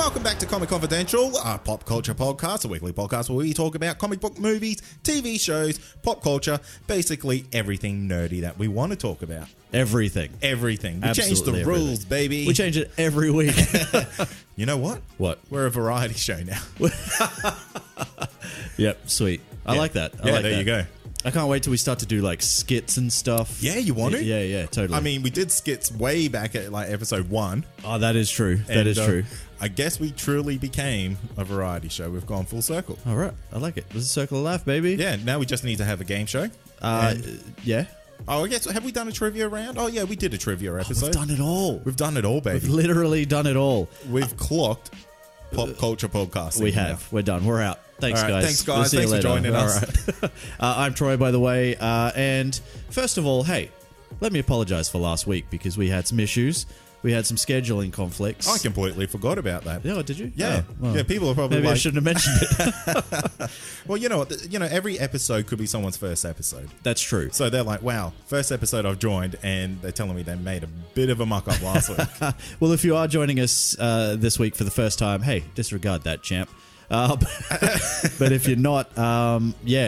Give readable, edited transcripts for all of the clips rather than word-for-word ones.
welcome back to Comic Confidential, our pop culture podcast, a weekly podcast where we talk about comic book movies, TV shows, pop culture, basically everything nerdy that we want to talk about. Everything. We change the rules, baby. We change it every week. You know what? What? We're a variety show now. Yep, sweet. I like that. I like there that. you go. I can't wait till we start to do like skits and stuff. Yeah, you want to? Yeah, totally. I mean, we did skits way back at like episode 1. Oh, that is true. That is true. I guess we truly became a variety show. We've gone full circle. All right. I like it. This is Circle of Life, baby. Yeah, now we just need to have a game show. Yeah. Oh, I guess, have we done a trivia round? Oh, yeah, we did a trivia episode. We've done it all. We've done it all, baby. We've literally done it all. We've clocked pop culture podcasting. We have. Now. We're done. We're out. Thanks, all right, guys. Thanks, guys. We'll see Thanks you for later. joining us. Right. I'm Troy, by the way. And first of all, hey, let me apologize for last week because we had some issues. We had some scheduling conflicts. I completely forgot about that. Yeah, did you? Yeah. Oh, well, yeah, people are probably maybe like... I shouldn't have mentioned it. Well, you know what? Every episode could be someone's first episode. That's true. So they're like, wow, first episode I've joined, and they're telling me they made a bit of a muck-up last week. Well, if you are joining us this week for the first time, hey, disregard that, champ. But if you're not,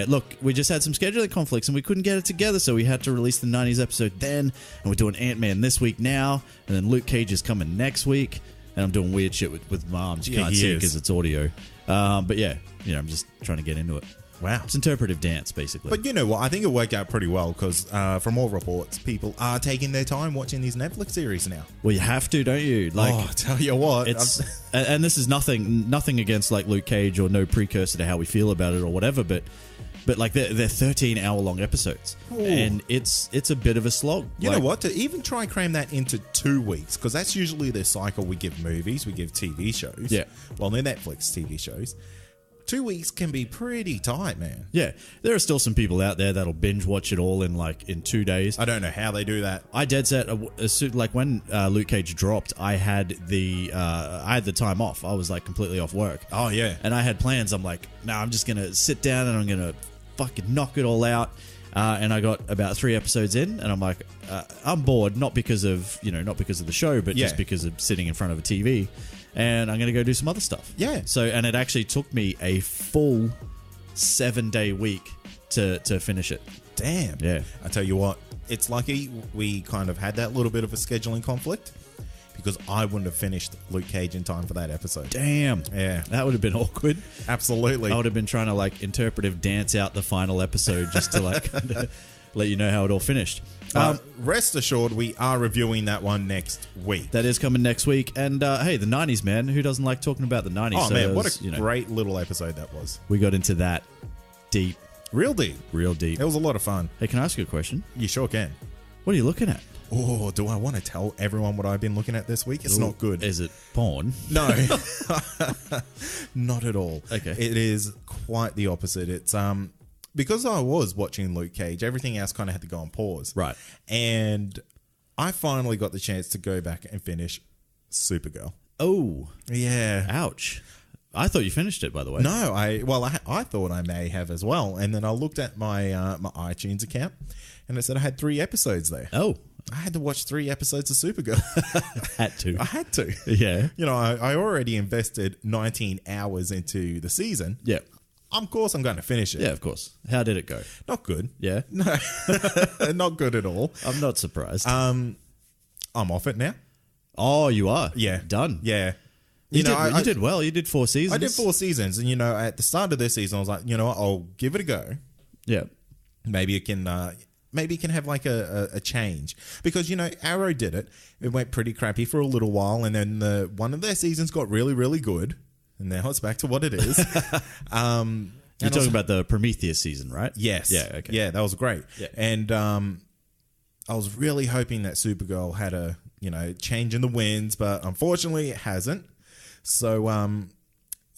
look, we just had some scheduling conflicts and we couldn't get it together, so we had to release the 90s episode then, and we're doing Ant-Man this week now, and then Luke Cage is coming next week, and I'm doing weird shit with my arms. You can't see it because it's audio. But yeah, I'm just trying to get into it. Wow. It's interpretive dance, basically. But you know what? I think it worked out pretty well because from all reports, people are taking their time watching these Netflix series now. Well, you have to, don't you? Like, I tell you what. It's and this is nothing against like Luke Cage or no precursor to how we feel about it or whatever, but like they're 13-hour-long episodes. Ooh. And it's a bit of a slog. You know what? To even try and cram that into 2 weeks, because that's usually the cycle we give movies, we give TV shows. Yeah. Well, they're Netflix TV shows. 2 weeks can be pretty tight, man. Yeah, there are still some people out there that'll binge watch it all in 2 days. I don't know how they do that. I dead set like when Luke Cage dropped, I had the time off. I was like completely off work. Oh yeah, and I had plans. I'm like, no, I'm just gonna sit down and I'm gonna fucking knock it all out. And I got about 3 episodes in, and I'm like, I'm bored, not because of the show, but just because of sitting in front of a TV. And I'm going to go do some other stuff. Yeah. So, and it actually took me a full 7-day week to finish it. Damn. Yeah. I tell you what, it's lucky we kind of had that little bit of a scheduling conflict because I wouldn't have finished Luke Cage in time for that episode. Damn. Yeah. That would have been awkward. Absolutely. I would have been trying to interpretive dance out the final episode just to let you know how it all finished. Rest assured, we are reviewing that one next week. That is coming next week. And hey, the 90s, man. Who doesn't like talking about the 90s? Oh, man, what a great little episode that was. We got into that deep. Real deep. It was a lot of fun. Hey, can I ask you a question? You sure can. What are you looking at? Oh, do I want to tell everyone what I've been looking at this week? It's not good. Is it porn? No. Not at all. Okay. It is quite the opposite. It's because I was watching Luke Cage, everything else kind of had to go on pause. Right. And I finally got the chance to go back and finish Supergirl. Oh. Yeah. Ouch. I thought you finished it, by the way. No, I thought I may have as well. And then I looked at my my iTunes account and it said I had 3 episodes there. Oh. I had to watch 3 episodes of Supergirl. I had to. Yeah. I already invested 19 hours into the season. Yeah. Of course, I'm going to finish it. Yeah, of course. How did it go? Not good. Yeah? No, not good at all. I'm not surprised. I'm off it now. Oh, you are? Yeah. Done? Yeah. You did well. You did 4 seasons. I did 4 seasons. And, at the start of this season, I was like, you know what? I'll give it a go. Yeah. Maybe it can have like a change. Because, Arrow did it. It went pretty crappy for a little while. And then one of their seasons got really, really good. And now it's back to what it is. You're talking about the Prometheus season, right? Yes. Yeah, okay. Yeah, that was great. Yeah. And I was really hoping that Supergirl had a, change in the winds, but unfortunately it hasn't. So,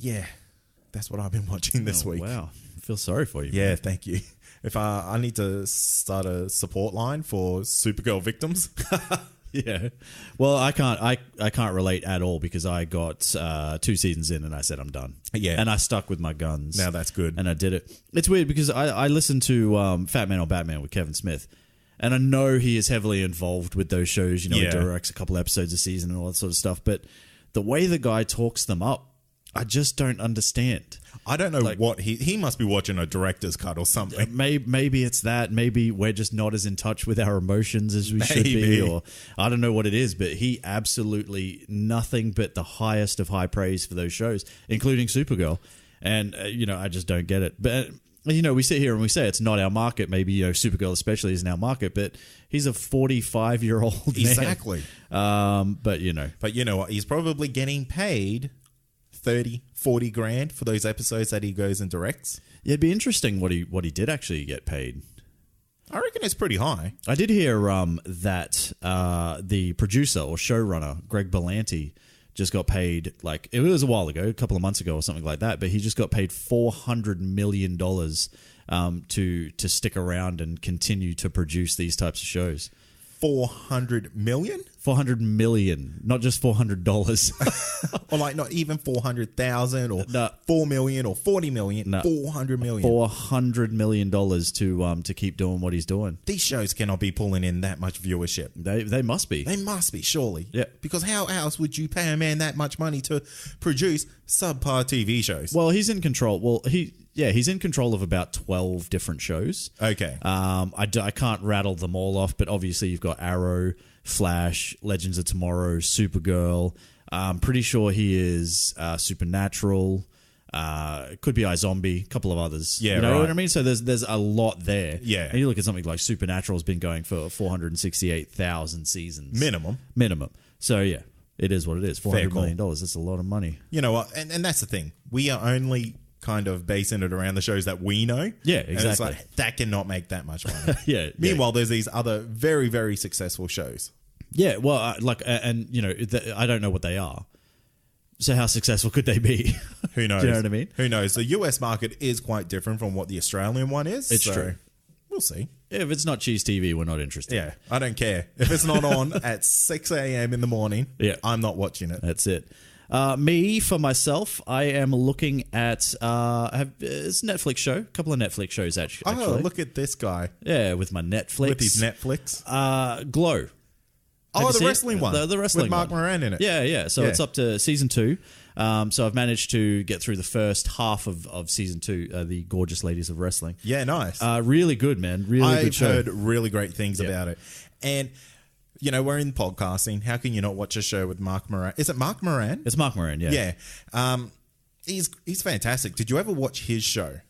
that's what I've been watching this week. Wow. I feel sorry for you. Yeah, man. thank you. If I need to start a support line for Supergirl victims. Yeah. Well, I can't relate at all because I got 2 seasons in and I said I'm done. Yeah. And I stuck with my guns. Now that's good. And I did it. It's weird because I listened to Fat Man or Batman with Kevin Smith. And I know he is heavily involved with those shows. He directs a couple episodes a season and all that sort of stuff. But the way the guy talks them up, I just don't understand. I don't know what he must be watching a director's cut or something. Maybe it's that. Maybe we're just not as in touch with our emotions as we should be, or I don't know what it is. But he absolutely nothing but the highest of high praise for those shows, including Supergirl. And I just don't get it. But we sit here and we say it's not our market. Maybe Supergirl especially isn't our market. But he's a 45-year-old man. Exactly. But you know what? He's probably getting paid 30, 40 grand for those episodes that he goes and directs. Yeah, it'd be interesting what he did actually get paid. I reckon it's pretty high. I did hear that the producer or showrunner, Greg Berlanti, just got paid, like, it was a while ago, a couple of months ago or something like that, but he just got paid $400 million to stick around and continue to produce these types of shows. 400 million? 400 million, not just $400. Or like not even 400,000 or No. 4 million or 40 million. No. 400 million. $400 million to keep doing what he's doing. These shows cannot be pulling in that much viewership. They must be. They must be, surely. Yeah. Because how else would you pay a man that much money to produce subpar TV shows? Well, he's in control. Well, he's in control of about 12 different shows. Okay. I can't rattle them all off, but obviously you've got Arrow, Flash, Legends of Tomorrow, Supergirl. I'm pretty sure he is Supernatural. Could be iZombie, a couple of others. Yeah, you know right. what I mean? So there's a lot there. Yeah. And you look at something like Supernatural has been going for 468,000 seasons. Minimum. So yeah, it is what it is. $400 million. Cool. That's a lot of money. You know what? And that's the thing. We are only kind of basing it around the shows that we know. Yeah, And it's exactly. like, that cannot make that much money. Yeah. Meanwhile, there's these other very, very successful shows. Yeah, well, I don't know what they are. So how successful could they be? Who knows? Do you know what I mean? Who knows? The US market is quite different from what the Australian one is. It's true. We'll see. If it's not Cheese TV, we're not interested. Yeah, I don't care. If it's not on at 6 a.m. in the morning, I'm not watching it. That's it. Me, for myself, I am looking at it's a Netflix show. A couple of Netflix shows, actually. Oh, look at this guy. Yeah, with my Netflix. With his Netflix. Glow. Oh, the wrestling one. The wrestling with Mark one. Moran in it. Yeah. So it's up to season 2. So I've managed to get through the first half of season 2, the Gorgeous Ladies of Wrestling. Yeah, nice. Really good, man. Really good show. I've heard really great things about it. And, we're in podcasting. How can you not watch a show with Mark Moran? Is it Mark Moran? It's Mark Moran, yeah. Yeah. He's fantastic. Did you ever watch his show?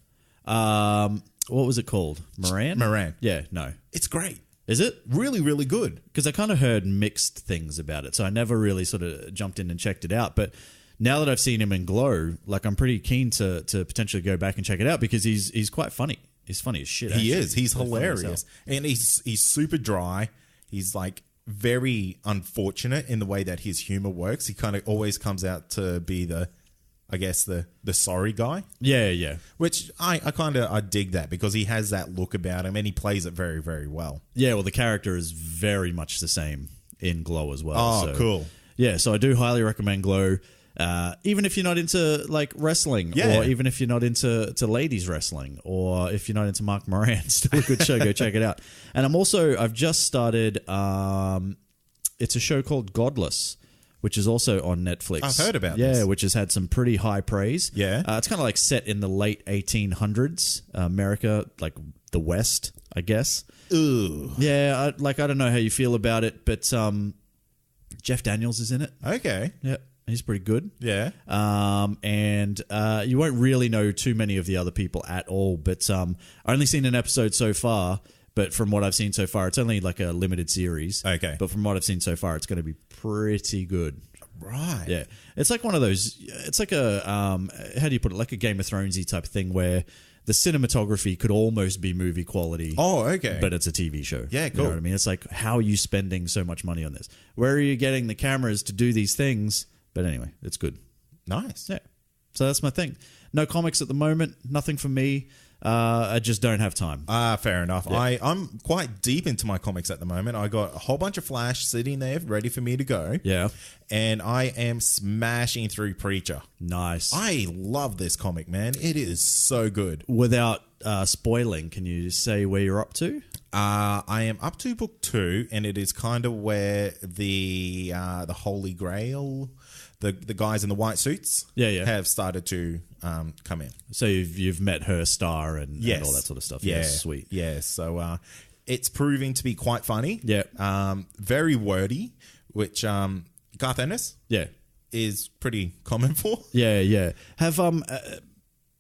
What was it called? Moran? Yeah, no. It's great. Is it? Really, really good. Because I kind of heard mixed things about it, so I never really sort of jumped in and checked it out. But now that I've seen him in Glow, like, I'm pretty keen to potentially go back and check it out because he's quite funny. He's funny as shit. He actually. is. He's Quite funny hilarious. And he's super dry. He's like very unfortunate in the way that his humor works. He kind of always comes out to be the sorry guy. Yeah. Which I dig that because he has that look about him and he plays it very, very well. Yeah, well, the character is very much the same in Glow as well. Oh, so, cool. Yeah, so I do highly recommend Glow. Even if you're not into like wrestling, or even if you're not into ladies wrestling, or if you're not into Mark Moran, still a good show. Go check it out. And I've just started. It's a show called Godless, which is also on Netflix. I've heard about this. Yeah, which has had some pretty high praise. Yeah. It's kind of like set in the late 1800s, America, like the West, I guess. Ooh. Yeah, I don't know how you feel about it, but Jeff Daniels is in it. Okay. Yeah, he's pretty good. Yeah. And you won't really know too many of the other people at all, but I've only seen an episode so far. But from what I've seen so far, it's only like a limited series. Okay. But from what I've seen so far, it's going to be pretty good. Right. Yeah. It's like one of those, it's like a, how do you put it? Like a Game of Thrones-y type of thing where the cinematography could almost be movie quality. Oh, okay. But it's a TV show. Yeah, cool. You know what I mean? It's like, how are you spending so much money on this? Where are you getting the cameras to do these things? But anyway, it's good. Nice. Yeah. So that's my thing. No comics at the moment. Nothing for me. I just don't have time. Fair enough. Yeah. I'm quite deep into my comics at the moment. I got a whole bunch of Flash sitting there ready for me to go. Yeah. And I am smashing through Preacher. Nice. I love this comic, man. It is so good. Without spoiling, can you say where you're up to? I am up to book 2, and it is kind of where the Holy Grail the guys in the white suits have started to come in. So you've met her star and all that sort of stuff. Yeah, sweet. Yeah, so it's proving to be quite funny. Yeah. Very wordy, which Garth Ennis is pretty common for. Yeah. Have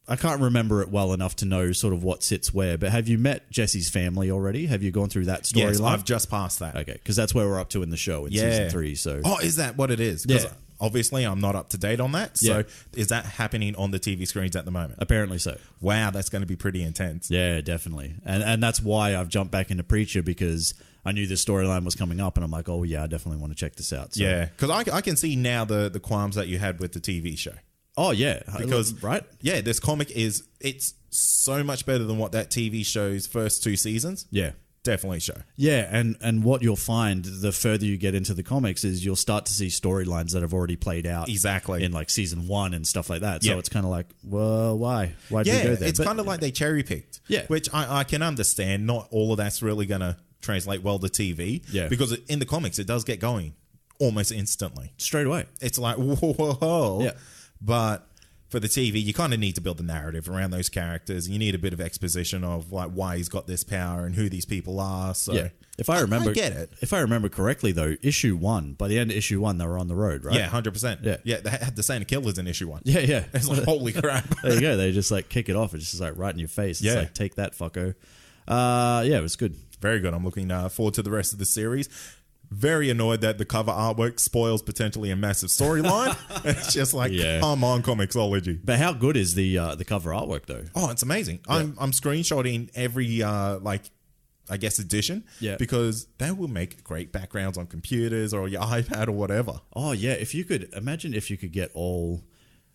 I can't remember it well enough to know sort of what sits where, but have you met Jesse's family already? Have you gone through that storyline? Yes, I've just passed that. Okay, because that's where we're up to in the show in season 3. So, is that what it is? Because obviously I'm not up to date on that. So is that happening on the TV screens at the moment? Apparently so. Wow, that's going to be pretty intense. Yeah, definitely. And that's why I've jumped back into Preacher, because I knew this storyline was coming up and I'm like, oh yeah, I definitely want to check this out. So. Yeah, because I can see now the qualms that you had with the TV show. Oh yeah, because this comic it's so much better than what that TV show's first 2 seasons. Yeah, definitely show. Yeah, and what you'll find the further you get into the comics is you'll start to see storylines that have already played out exactly in like season 1 and stuff like that. So it's kind of like, well, why did we go there? It's kind of like they cherry picked. Yeah, which I can understand. Not all of that's really going to translate well to TV. Yeah, because in the comics it does get going almost instantly, straight away. It's like whoa. Yeah. But for the TV, you kind of need to build the narrative around those characters. You need a bit of exposition of like why he's got this power and who these people are. So if I remember, I get it. If I remember correctly, though, issue 1, by the end of issue 1, they were on the road, right? Yeah, 100%. Yeah, they had the Santa Killers in issue 1. Yeah. It's like holy crap. There you go. They just like kick it off. It's just like right in your face. It's like, take that, fucko. It was good. Very good. I'm looking forward to the rest of the series. Very annoyed that the cover artwork spoils potentially a massive storyline. It's just like, come on, Comixology. But how good is the cover artwork though? Oh, it's amazing. Yeah. I'm screenshotting every edition. Yeah. Because they will make great backgrounds on computers or your iPad or whatever. Oh yeah, if you could get all,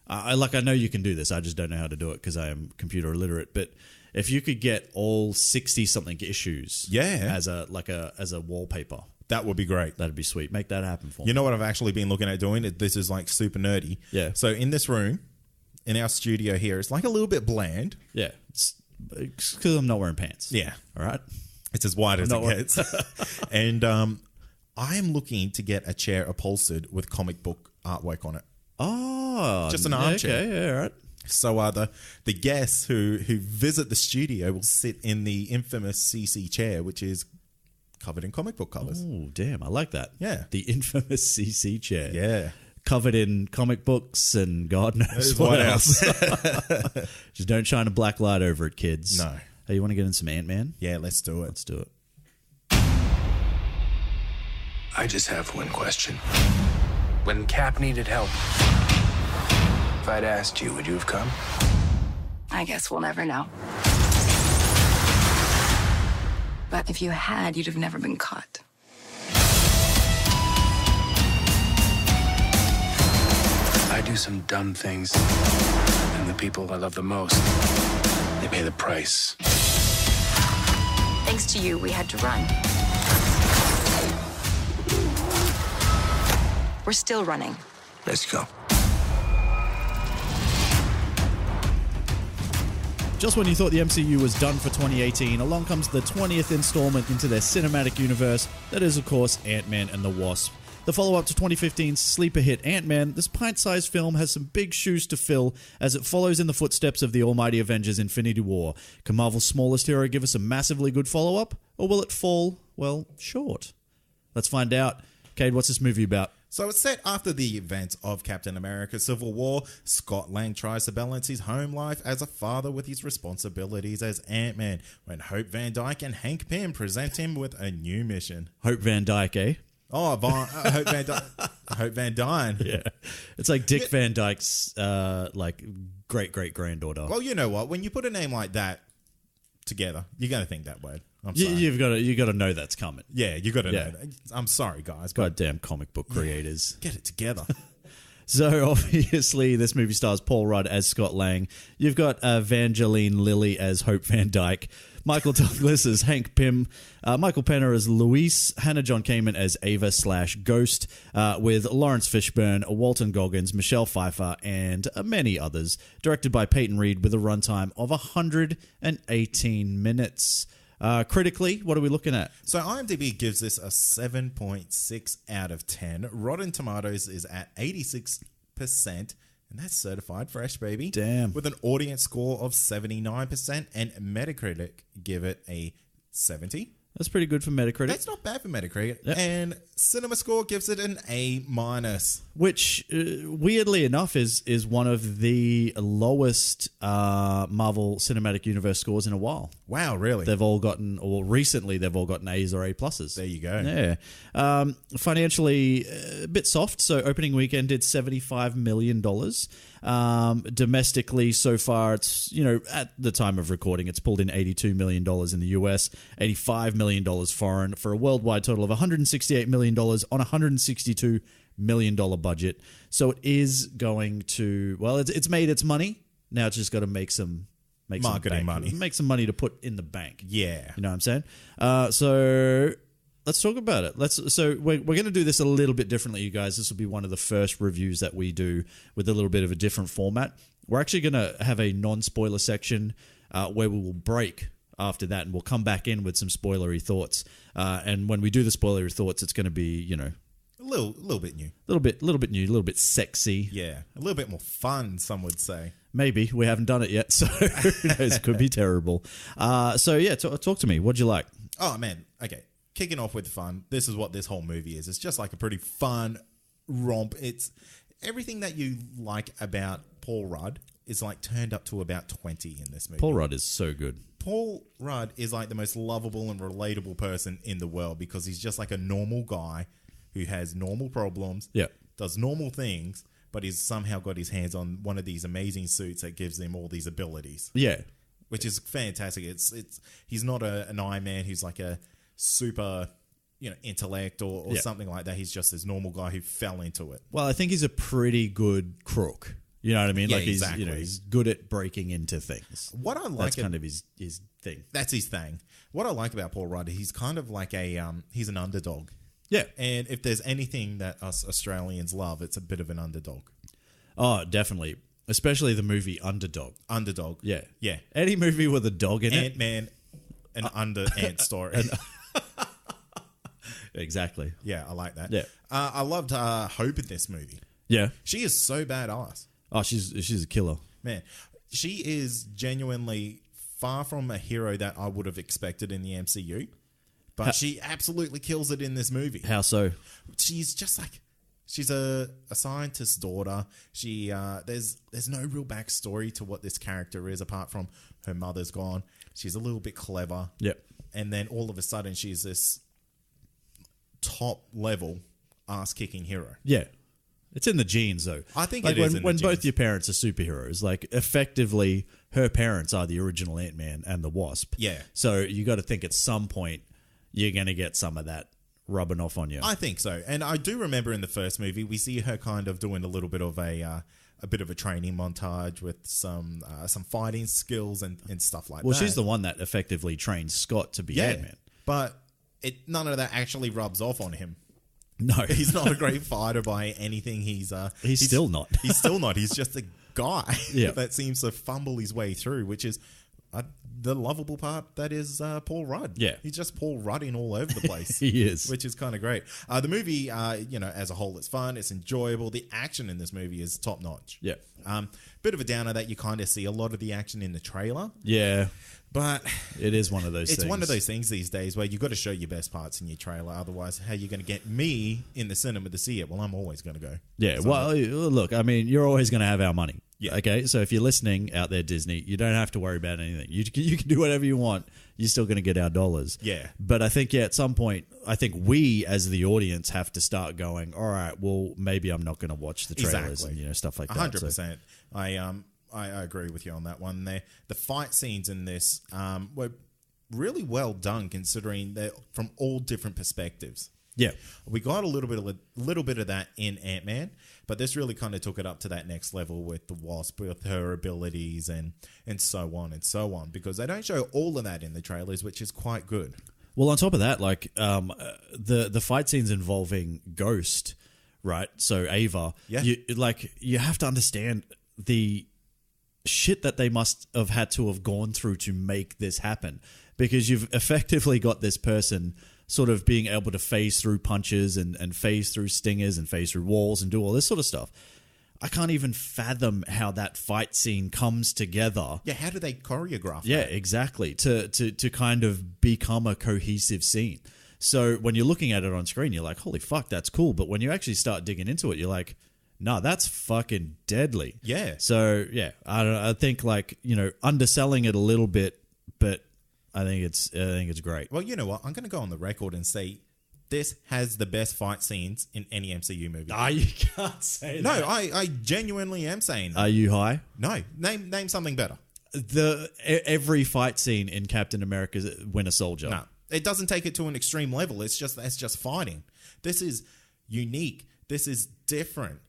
I know you can do this. I just don't know how to do it because I am computer illiterate. But if you could get all 60 something issues, as a wallpaper. That would be great. That'd be sweet. Make that happen for me. You know what I've actually been looking at doing? This is like super nerdy. Yeah. So in this room, in our studio here, it's like a little bit bland. Yeah. It's because I'm not wearing pants. Yeah. All right. It's as wide as it gets. And I am looking to get a chair upholstered with comic book artwork on it. Oh. Just an armchair. Okay. Yeah. All right. So the guests who visit the studio will sit in the infamous CC chair, which is covered in comic book covers. Oh, damn. I like that. Yeah. The infamous CC chair. Yeah. Covered in comic books and God knows what else. Just don't shine a black light over it, kids. No. Hey, you want to get in some Ant-Man? Yeah, let's do it. Let's do it. I just have one question. When Cap needed help, if I'd asked you, would you have come? I guess we'll never know. But if you had, you'd have never been caught. I do some dumb things, and the people I love the most, they pay the price. Thanks to you, we had to run. We're still running. Let's go. Just when you thought the MCU was done for 2018, along comes the 20th installment into their cinematic universe. That is, of course, Ant-Man and the Wasp. The follow-up to 2015's sleeper hit Ant-Man, this pint-sized film has some big shoes to fill as it follows in the footsteps of the almighty Avengers Infinity War. Can Marvel's smallest hero give us a massively good follow-up? Or will it fall, well, short? Let's find out. Cade, what's this movie about? So it's set after the events of Captain America Civil War. Scott Lang tries to balance his home life as a father with his responsibilities as Ant-Man when Hope Van Dyke and Hank Pym present him with a new mission. Hope Van Dyke, eh? Oh, Hope Van Dyne. Hope Van Dyne. Yeah. It's like Dick Van Dyke's great-great-granddaughter. Well, you know what? When you put a name like that together, you're going to think that way. I'm sorry. You got to know that's coming. Yeah, you got to know that. I'm sorry, guys. Goddamn comic book creators. Get it together. So, obviously, this movie stars Paul Rudd as Scott Lang. You've got Evangeline Lilly as Hope Van Dyke. Michael Douglas as Hank Pym. Michael Penner as Luis. Hannah John Kamen as Ava/Ghost. With Lawrence Fishburne, Walton Goggins, Michelle Pfeiffer, and many others. Directed by Peyton Reed with a runtime of 118 minutes. Critically, what are we looking at? So IMDb gives this a 7.6 out of 10. Rotten Tomatoes is at 86 and that's certified fresh, baby. Damn. With an audience score of 79%, and Metacritic give it a 70. That's pretty good for Metacritic. That's not bad for Metacritic. Yep. And CinemaScore gives it an A-. Which, weirdly enough, is one of the lowest Marvel Cinematic Universe scores in a while. Wow, really? They've all gotten, or recently, they've all gotten A's or A pluses. There you go. Yeah. Financially, a bit soft. So opening weekend did $75 million. Domestically, so far, it's, at the time of recording, it's pulled in $82 million in the US, $85 million foreign, for a worldwide total of $168 million on a $162 million budget. So it is going to, well, it's made its money. Now it's just got to make some marketing money. Make some money to put in the bank. Yeah. You know what I'm saying? So let's talk about it. So we're going to do this a little bit differently, you guys. This will be one of the first reviews that we do with a little bit of a different format. We're actually going to have a non-spoiler section where we will break after that, and we'll come back in with some spoilery thoughts. And when we do the spoilery thoughts, it's going to be, a little bit new. A little bit new, a little bit sexy. Yeah. A little bit more fun, some would say. Maybe. We haven't done it yet, so who knows? It could be terrible. So yeah, talk to me. What'd you like? Oh, man. Okay. Kicking off with fun. This is what this whole movie is. It's just like a pretty fun romp. It's everything that you like about Paul Rudd is like turned up to about 20 in this movie. Paul Rudd is so good. Paul Rudd is like the most lovable and relatable person in the world because he's just like a normal guy who has normal problems, does normal things, but he's somehow got his hands on one of these amazing suits that gives him all these abilities. Yeah. Which is fantastic. He's not an Iron Man who's like a super, intellect or something like that. He's just this normal guy who fell into it. Well, I think he's a pretty good crook. You know what I mean? Yeah, like he's, exactly. He's good at breaking into things. What I like, that's kind of his thing. That's his thing. What I like about Paul Rudd, he's kind of like he's an underdog. Yeah. And if there's anything that us Australians love, it's a bit of an underdog. Oh, definitely. Especially the movie Underdog. Underdog. Yeah. Yeah. Any movie with a dog in it. Ant-Man, an ant story. Exactly. Yeah, I like that. Yeah. I loved Hope in this movie. Yeah. She is so badass. Oh, she's a killer. Man, she is genuinely far from a hero that I would have expected in the MCU. But she absolutely kills it in this movie. How so? She's just like, she's a scientist's daughter. She there's no real backstory to what this character is apart from her mother's gone. She's a little bit clever. Yep. And then all of a sudden she's this top level ass kicking hero. Yeah. It's in the genes, though. I think like it is when in the both genes. your parents are superheroes. Like, effectively, her parents are the original Ant-Man and the Wasp. Yeah. So you got to think at some point you're going to get some of that rubbing off on you. I think so. And I do remember in the first movie, we see her kind of doing a little bit of a bit of a training montage with some fighting skills and stuff like that. Well, she's the one that effectively trained Scott to be Ant-Man. But none of that actually rubs off on him. No. He's not a great fighter by anything. He's still not. He's still not. He's just a guy Yeah. that seems to fumble his way through, which is the lovable part that is Paul Rudd. Yeah. He's just Paul Rudding all over the place. He is. Which is kind of great. The movie, as a whole, it's fun. It's enjoyable. The action in this movie is top notch. Yeah. Bit of a downer that you kind of see a lot of the action in the trailer. Yeah. But it is one of those things. It's one of those things these days where you've got to show your best parts in your trailer. Otherwise, how are you going to get me in the cinema to see it? Well, I'm always going to go. Yeah, well, look, I mean, you're always going to have our money. Yeah. Okay, so if you're listening out there, Disney, you don't have to worry about anything. You can do whatever you want. You're still going to get our dollars. Yeah. But I think, at some point, I think we as the audience have to start going, all right, well, maybe I'm not going to watch the trailers and stuff like that. 100%. So. I agree with you on that one there. The fight scenes in this were really well done considering they're from all different perspectives. Yeah. We got a little bit of that in Ant-Man, but this really kind of took it up to that next level with the Wasp, with her abilities and so on and so on, because they don't show all of that in the trailers, which is quite good. Well, on top of that, like the fight scenes involving Ghost, right? So Ava, Yeah. you have to understand the shit that they must have had to have gone through to make this happen, because you've effectively got this person sort of being able to phase through punches and phase through stingers and phase through walls and do all this sort of stuff. I can't even fathom how that fight scene comes together. Yeah, how do they choreograph Yeah, that? exactly. To kind of become a cohesive scene. So when you're looking at it on screen, you're like, holy fuck, that's cool. But when you actually start digging into it, you're like, no, that's fucking deadly. Yeah. So yeah, I think like, underselling it a little bit, but I think it's great. Well, you know what? I'm going to go on the record and say this has the best fight scenes in any MCU movie. You can't say that. No, I genuinely am saying that. Are you high? No, name something better. Every fight scene in Captain America's Winter Soldier. No, it doesn't take it to an extreme level. That's just fighting. This is unique. This is different.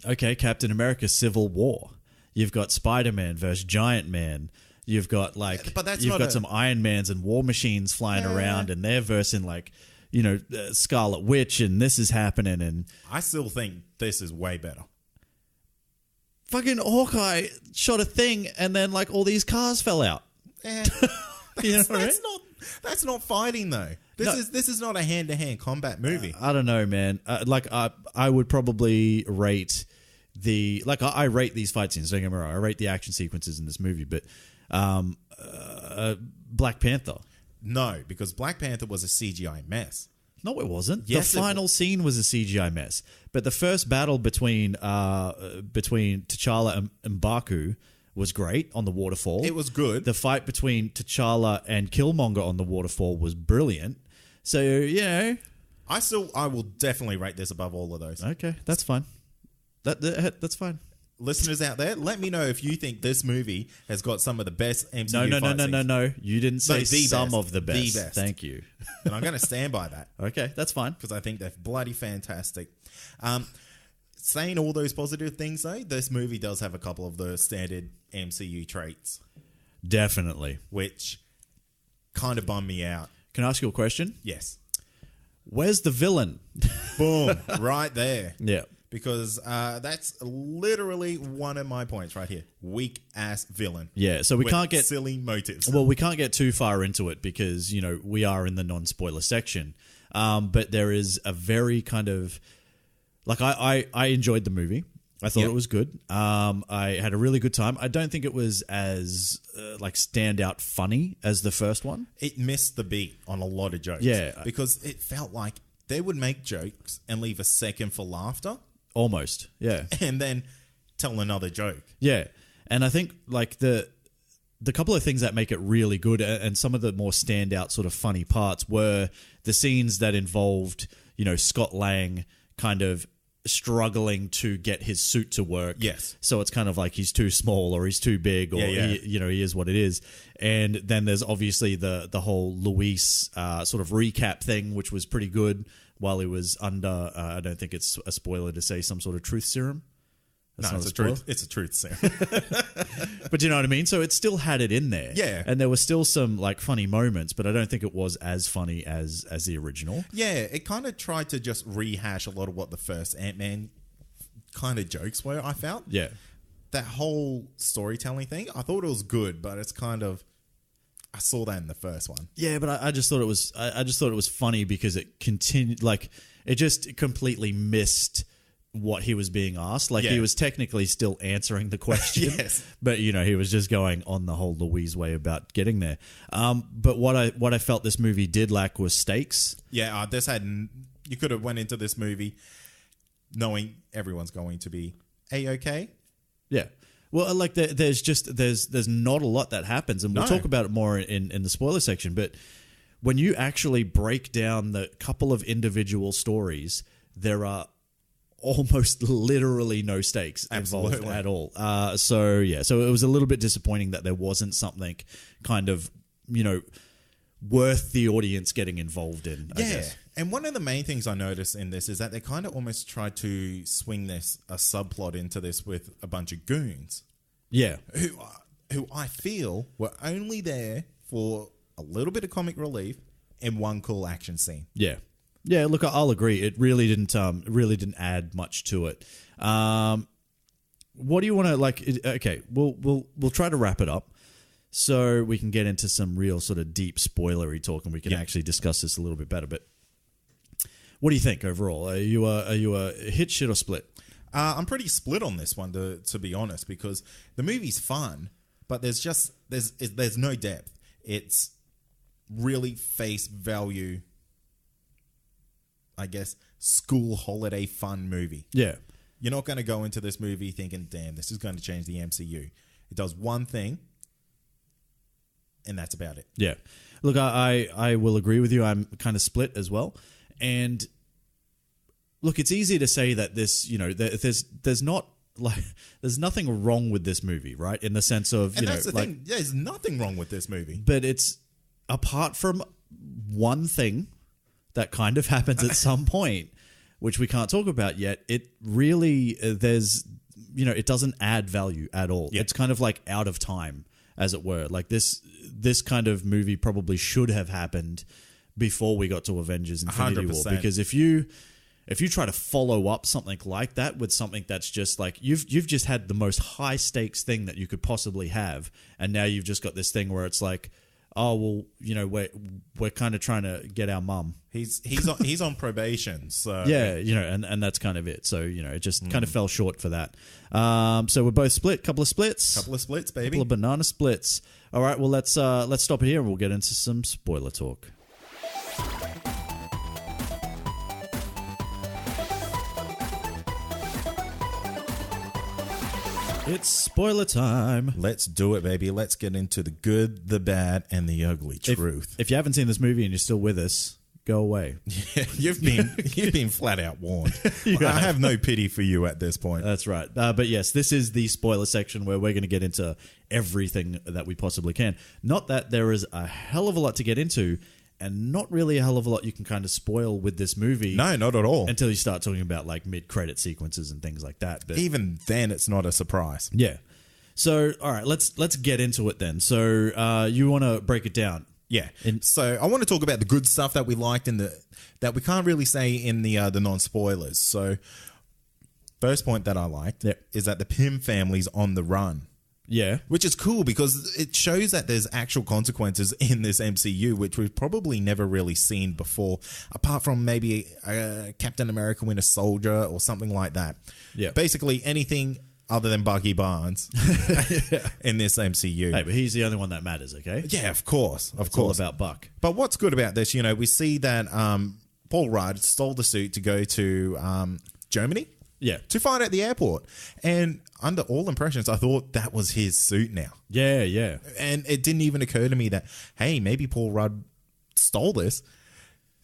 Okay, Captain America Civil War. You've got Spider-Man versus Giant Man. You've got but that's you've not got some Iron Mans and War Machines flying around, and they're versing Scarlet Witch, and this is happening, and I still think this is way better. fucking Hawkeye shot a thing, and then all these cars fell out. You know what I mean? That's not fighting though. This is not a hand-to-hand combat movie. I don't know, man. I would probably rate I rate these fight scenes. Don't get me wrong. I rate the action sequences in this movie, but Black Panther. No, because Black Panther was a CGI mess. No, it wasn't. Yes, the final scene was a CGI mess. But the first battle between T'Challa and M'Baku was great on the waterfall. It was good. The fight between T'Challa and Killmonger on the waterfall was brilliant. So, I will definitely rate this above all of those. Okay, that's fine. That's fine. Listeners out there, let me know if you think this movie has got some of the best MCU fight scenes. No. You didn't say the some best. of the best. The best. Thank you. And I'm going to stand by that. Okay, that's fine. Because I think they're bloody fantastic. Saying all those positive things, though, this movie does have a couple of the standard MCU traits. Definitely. Which kind of bummed me out. Can I ask you a question? Yes. Where's the villain? Boom. Right there. Yeah. Because that's literally one of my points right here. Weak-ass villain. Yeah, so we with can't get... silly motives. Well, we can't get too far into it because, we are in the non-spoiler section. But there is a very kind of... I enjoyed the movie. I thought it was good. I had a really good time. I don't think it was as standout funny as the first one. It missed the beat on a lot of jokes. Yeah. Because it felt like they would make jokes and leave a second for laughter. Almost, yeah. And then tell another joke. Yeah. And I think the couple of things that make it really good and some of the more standout sort of funny parts were the scenes that involved, Scott Lang kind of struggling to get his suit to work. Yes. So it's kind of like he's too small or he's too big or he is what it is. And then there's obviously the whole Luis sort of recap thing, which was pretty good while he was under, I don't think it's a spoiler to say some sort of truth serum. That's No, not it's a spoiler. truth. It's a truth serum. But you know what I mean? So it still had it in there. Yeah. And there were still some funny moments, but I don't think it was as funny as the original. Yeah, it kind of tried to just rehash a lot of what the first Ant-Man kind of jokes were, I felt. Yeah. That whole storytelling thing, I thought it was good, but it's kind of... I saw that in the first one. Yeah, but I just thought it was funny because it continued it just completely missed what he was being asked. He was technically still answering the question. Yes. But he was just going on the whole Louise way about getting there. But what I felt this movie did lack was stakes. Yeah, you could have went into this movie knowing everyone's going to be A-okay. Yeah. Well, there's not a lot that happens, and we'll talk about it more in the spoiler section. But when you actually break down the couple of individual stories, there are almost literally no stakes involved at all. So it was a little bit disappointing that there wasn't something kind of worth the audience getting involved in. I guess. And one of the main things I noticed in this is that they kind of almost tried to swing a subplot into this with a bunch of goons. Yeah. Who I feel were only there for a little bit of comic relief and one cool action scene. Yeah. Yeah, look, I'll agree. It really didn't add much to it. What do you want to okay, we'll try to wrap it up so we can get into some real sort of deep spoilery talk and we can actually discuss this a little bit better. But what do you think overall? Are you a hit, shit, or split? I'm pretty split on this one, to be honest, because the movie's fun, but there's no depth. It's really face value, I guess, school holiday fun movie. Yeah. You're not going to go into this movie thinking, damn, this is going to change the MCU. It does one thing, and that's about it. Yeah. Look, I will agree with you. I'm kind of split as well. And look, it's easy to say that this, there's nothing wrong with this movie, right? In the sense of, and that's the thing. There's nothing wrong with this movie. But it's apart from one thing that kind of happens at some point, which we can't talk about yet. It really, it doesn't add value at all. Yeah. It's kind of like out of time, as it were. Like this kind of movie probably should have happened before we got to Avengers Infinity 100%. War. Because if you try to follow up something like that with something that's just like you've just had the most high stakes thing that you could possibly have, and now you've just got this thing where it's like, oh well, we're kind of trying to get our mum. He's on probation, so yeah, and that's kind of it. So it just kind of fell short for that. So we're both split. Couple of splits, baby. Couple of banana splits. All right, well let's stop it here and we'll get into some spoiler talk. It's spoiler time. Let's do it, baby. Let's get into the good, the bad, and the ugly truth. If you haven't seen this movie and you're still with us, go away. Yeah, you've been flat out warned. I have no pity for you at this point. That's right. But yes, this is the spoiler section where we're going to get into everything that we possibly can. Not that there is a hell of a lot to get into, and not really a hell of a lot you can kind of spoil with this movie. No, not at all. Until you start talking about like mid-credit sequences and things like that. But even then, it's not a surprise. Yeah. So, all right, let's get into it then. So, you want to break it down? Yeah. So, I want to talk about the good stuff that we liked that we can't really say in the non-spoilers. So, first point that I liked is that the Pym family's on the run. Yeah. Which is cool because it shows that there's actual consequences in this MCU, which we've probably never really seen before, apart from maybe Captain America Winter Soldier or something like that. Yeah. Basically anything other than Bucky Barnes in this MCU. Hey, but he's the only one that matters, okay? Yeah, of course. It's all about Buck. But what's good about this, we see that Paul Rudd stole the suit to go to Germany. Yeah. To fight at the airport. And under all impressions, I thought that was his suit now. Yeah, yeah. And it didn't even occur to me that, hey, maybe Paul Rudd stole this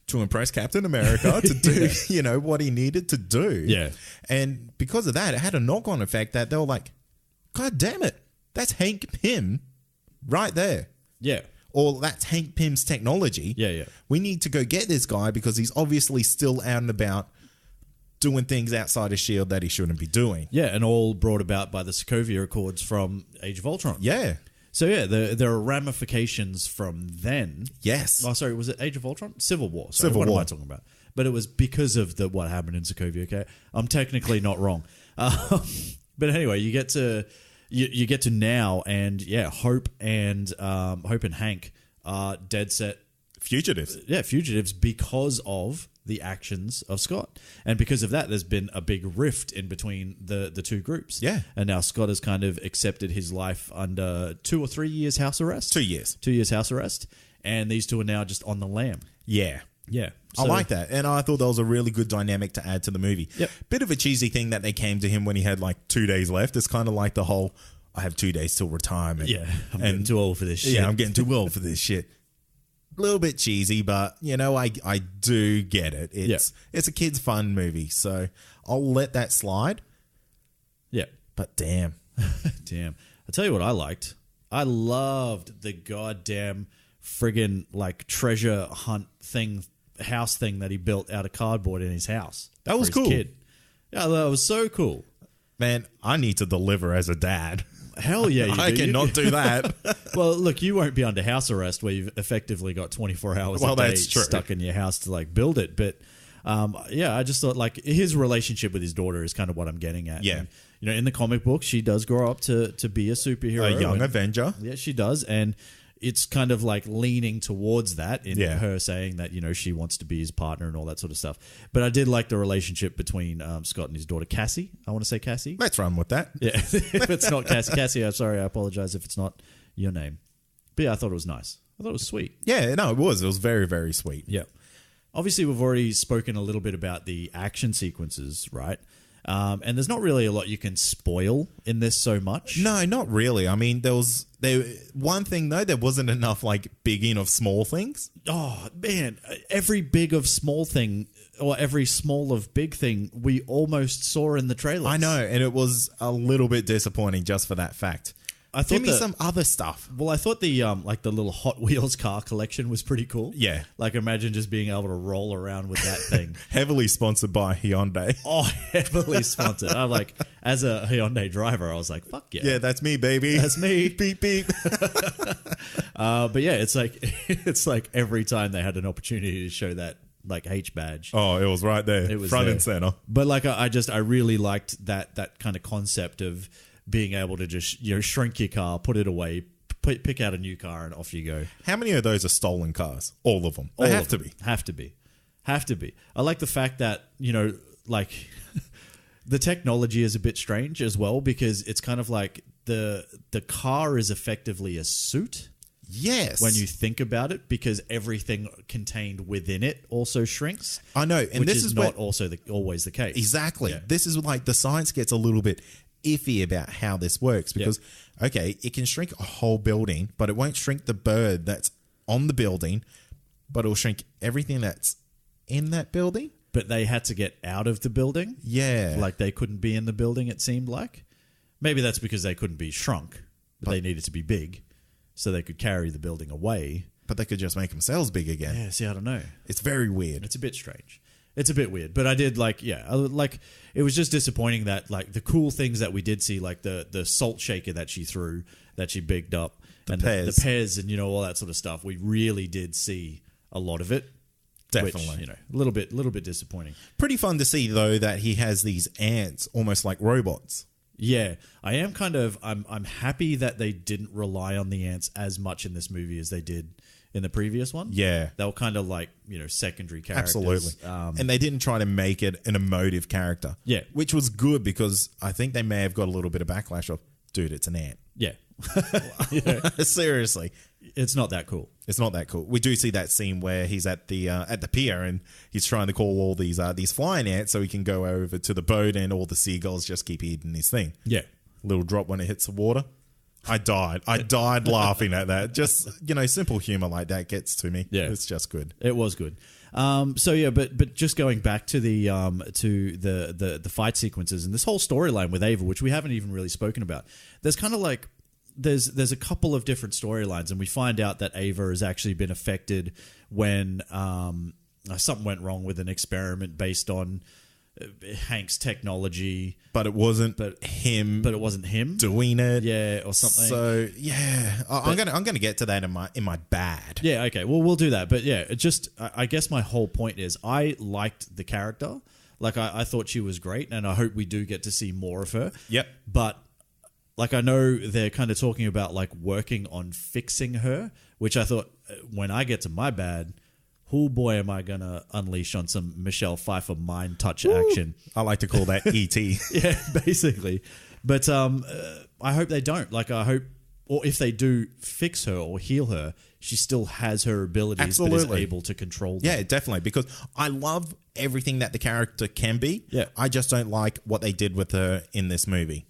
to impress Captain America to do, what he needed to do. Yeah. And because of that, it had a knock-on effect that they were like, God damn it, that's Hank Pym right there. Yeah. Or that's Hank Pym's technology. Yeah, yeah. We need to go get this guy because he's obviously still out and about doing things outside of S.H.I.E.L.D. that he shouldn't be doing. Yeah, and all brought about by the Sokovia Accords from Age of Ultron. Yeah. So, yeah, there are ramifications from then. Yes. Oh, sorry, was it Age of Ultron? Civil War. Sorry, what am I talking about? But it was because of what happened in Sokovia, okay? I'm technically not wrong. But anyway, you get to now, and, yeah, Hope and Hank are dead set fugitives. Yeah, fugitives because of the actions of Scott. And because of that, there's been a big rift in between the two groups. Yeah. And now Scott has kind of accepted his life under 2 or 3 years house arrest. 2 years. 2 years house arrest. And these two are now just on the lam. Yeah. Yeah. I like that. And I thought that was a really good dynamic to add to the movie. Yep. Bit of a cheesy thing that they came to him when he had like 2 days left. It's kind of like the whole, I have 2 days till retirement. Yeah. I'm getting too old for this shit. Yeah, I'm getting too old for this shit. A little bit cheesy, but I do get it. It's a kid's fun movie, so I'll let that slide. Yeah. But damn. Damn. I'll tell you what I liked. I loved the goddamn friggin' like treasure hunt house thing that he built out of cardboard in his house. That was cool. Kid. Yeah, that was so cool. Man, I need to deliver as a dad. Hell yeah, you do. I cannot do that. Well, look, you won't be under house arrest where you've effectively got 24 hours a day stuck in your house to like build it. But yeah, I just thought like his relationship with his daughter is kind of what I'm getting at. Yeah. And, in the comic book, she does grow up to be a superhero. A young Avenger. Yeah, she does. And it's kind of like leaning towards that in Yeah. her saying that, you know, she wants to be his partner and all that sort of stuff. But I did like the relationship between Scott and his daughter Cassie. I want to say Cassie. Let's run with that. Yeah, if it's not Cassie. Cassie, I'm sorry. I apologize if it's not your name. But yeah, I thought it was nice. I thought it was sweet. Yeah, no, it was. It was very, very sweet. Yeah. Obviously, we've already spoken a little bit about the action sequences, right? And there's not really a lot you can spoil in this so much. No, not really. I mean, one thing though, there wasn't enough like bigging of small things. Oh, man. Every big of small thing or every small of big thing we almost saw in the trailers. I know, and it was a little bit disappointing just for that fact. Give me some other stuff. Well, I thought the like the little Hot Wheels car collection was pretty cool. Yeah. Like imagine just being able to roll around with that thing. Heavily sponsored by Hyundai. Oh, heavily sponsored. I'm like, as a Hyundai driver, I was like, fuck yeah. Yeah, that's me, baby. That's me. Beep, beep. But yeah, it's like every time they had an opportunity to show that like H badge. Oh, it was right there. It was front there. and center. But like I really liked that kind of concept of being able to just, you know, shrink your car, put it away, pick out a new car, and off you go. How many of those are stolen cars? All of them. They have to be. Have to be. I like the fact that, you know, like the technology is a bit strange as well, because it's kind of like the car is effectively a suit. Yes. When you think about it, because everything contained within it also shrinks. I know, and which this is is not where, also always the case. exactly. Yeah. This is like the science gets a little bit iffy about how this works because, okay, it can shrink a whole building, but it won't shrink the bird that's on the building, but it'll shrink everything that's in that building. But they had to get out of the building. Yeah. Like they couldn't be in the building, it seemed like. Maybe that's because they couldn't be shrunk, but they needed to be big so they could carry the building away. But they could just make themselves big again. Yeah, see, I don't know. It's very weird. It's a bit strange. It's a bit weird, but I did like, it was just disappointing that like the cool things that we did see, like the salt shaker that she threw, that she bigged up, and the pears and, you know, all that sort of stuff. We really did see a lot of it. Definitely. Which, you know, a little bit disappointing. Pretty fun to see though that he has these ants almost like robots. Yeah, I am kind of I'm happy that they didn't rely on the ants as much in this movie as they did in the previous one. Yeah. They were kind of like, you know, secondary characters. Absolutely. And they didn't try to make it an emotive character. Yeah. Which was good because I think they may have got a little bit of backlash of, dude, it's an ant. Yeah. Seriously. It's not that cool. It's not that cool. We do see that scene where he's at the pier and he's trying to call all these flying ants so he can go over to the boat and all the seagulls just keep eating his thing. Yeah. Little drop when it hits the water. I died laughing at that. Just, you know, simple humor like that gets to me. Yeah. It's just good. It was good. So yeah, but just going back to the fight sequences and this whole storyline with Ava, which we haven't even really spoken about. There's kind of like there's a couple of different storylines, and we find out that Ava has actually been affected when something went wrong with an experiment based on Hank's technology, but it wasn't him doing it, yeah, or something. So yeah, I'm gonna get to that in my bad. Yeah, okay, well we'll do that. But yeah, it just I guess my whole point is I liked the character. Like I thought she was great, and I hope we do get to see more of her. Yep. But like I know they're kind of talking about like working on fixing her, which I thought when I get to my bad, oh boy, am I going to unleash on some Michelle Pfeiffer mind touch action. I like to call that E.T. Yeah, basically. But I hope they don't. Like I hope, or if they do fix her or heal her, she still has her abilities, Absolutely. but is able to control them. Yeah, definitely. Because I love everything that the character can be. Yeah. I just don't like what they did with her in this movie.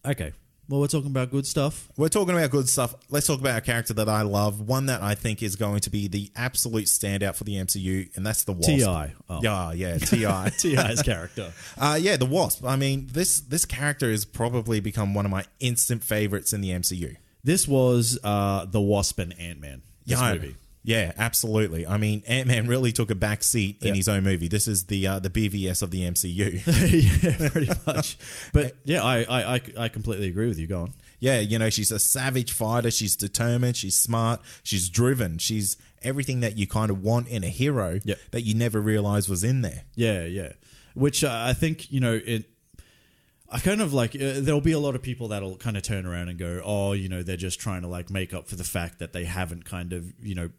Okay. Well, we're talking about good stuff. We're talking about good stuff. Let's talk about a character that I love. One that I think is going to be the absolute standout for the MCU, and that's the Wasp. T.I. Oh. Yeah, T.I. T.I.'s character. Yeah, the Wasp. I mean, this character has probably become one of my instant favorites in the MCU. This was the Wasp and Ant-Man. This movie. Yeah, absolutely. I mean, Ant-Man really took a back seat in his own movie. This is the BVS of the MCU. Yeah, pretty much. But yeah, I completely agree with you. Go on. Yeah, you know, she's a savage fighter. She's determined. She's smart. She's driven. She's everything that you kind of want in a hero that you never realized was in there. Yeah, yeah. Which I think, you know, I kind of like there'll be a lot of people that'll kind of turn around and go, oh, they're just trying to like make up for the fact that they haven't kind of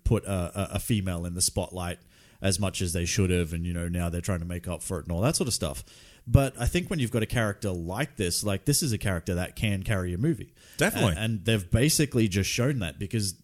put a female in the spotlight as much as they should have, and now they're trying to make up for it and all that sort of stuff. But I think when you've got a character like this is a character that can carry a movie. Definitely. And they've basically just shown that, because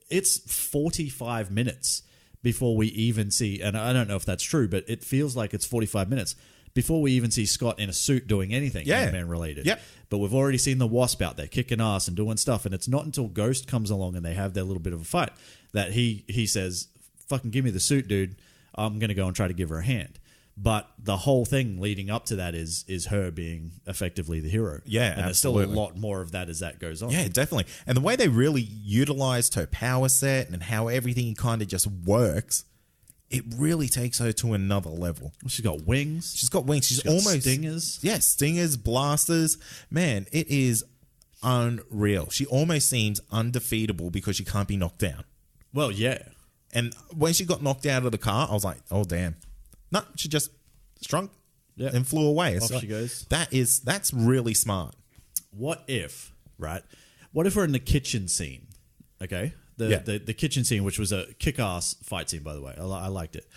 it's 45 minutes before we even see, and I don't know if that's true, but it feels like it's 45 minutes before we even see Scott in a suit doing anything Ant-Man related. Yep. But we've already seen the Wasp out there kicking ass and doing stuff, and it's not until Ghost comes along and they have their little bit of a fight that he says, fucking give me the suit, dude. I'm going to go and try to give her a hand. But the whole thing leading up to that is her being effectively the hero. Yeah, and absolutely. there's still a lot more of that as that goes on. Yeah, definitely. And the way they really utilized her power set and how everything kind of just works, it really takes her to another level. She's got wings. She's got wings. She's got almost stingers. Yeah, stingers, blasters. Man, it is unreal. She almost seems undefeatable because she can't be knocked down. Well, yeah. And when she got knocked out of the car, I was like, oh, damn. No, she just shrunk and flew away. Off she goes. That's really smart. What if we're in the kitchen scene, okay? The kitchen scene, which was a kick-ass fight scene, by the way. I liked it.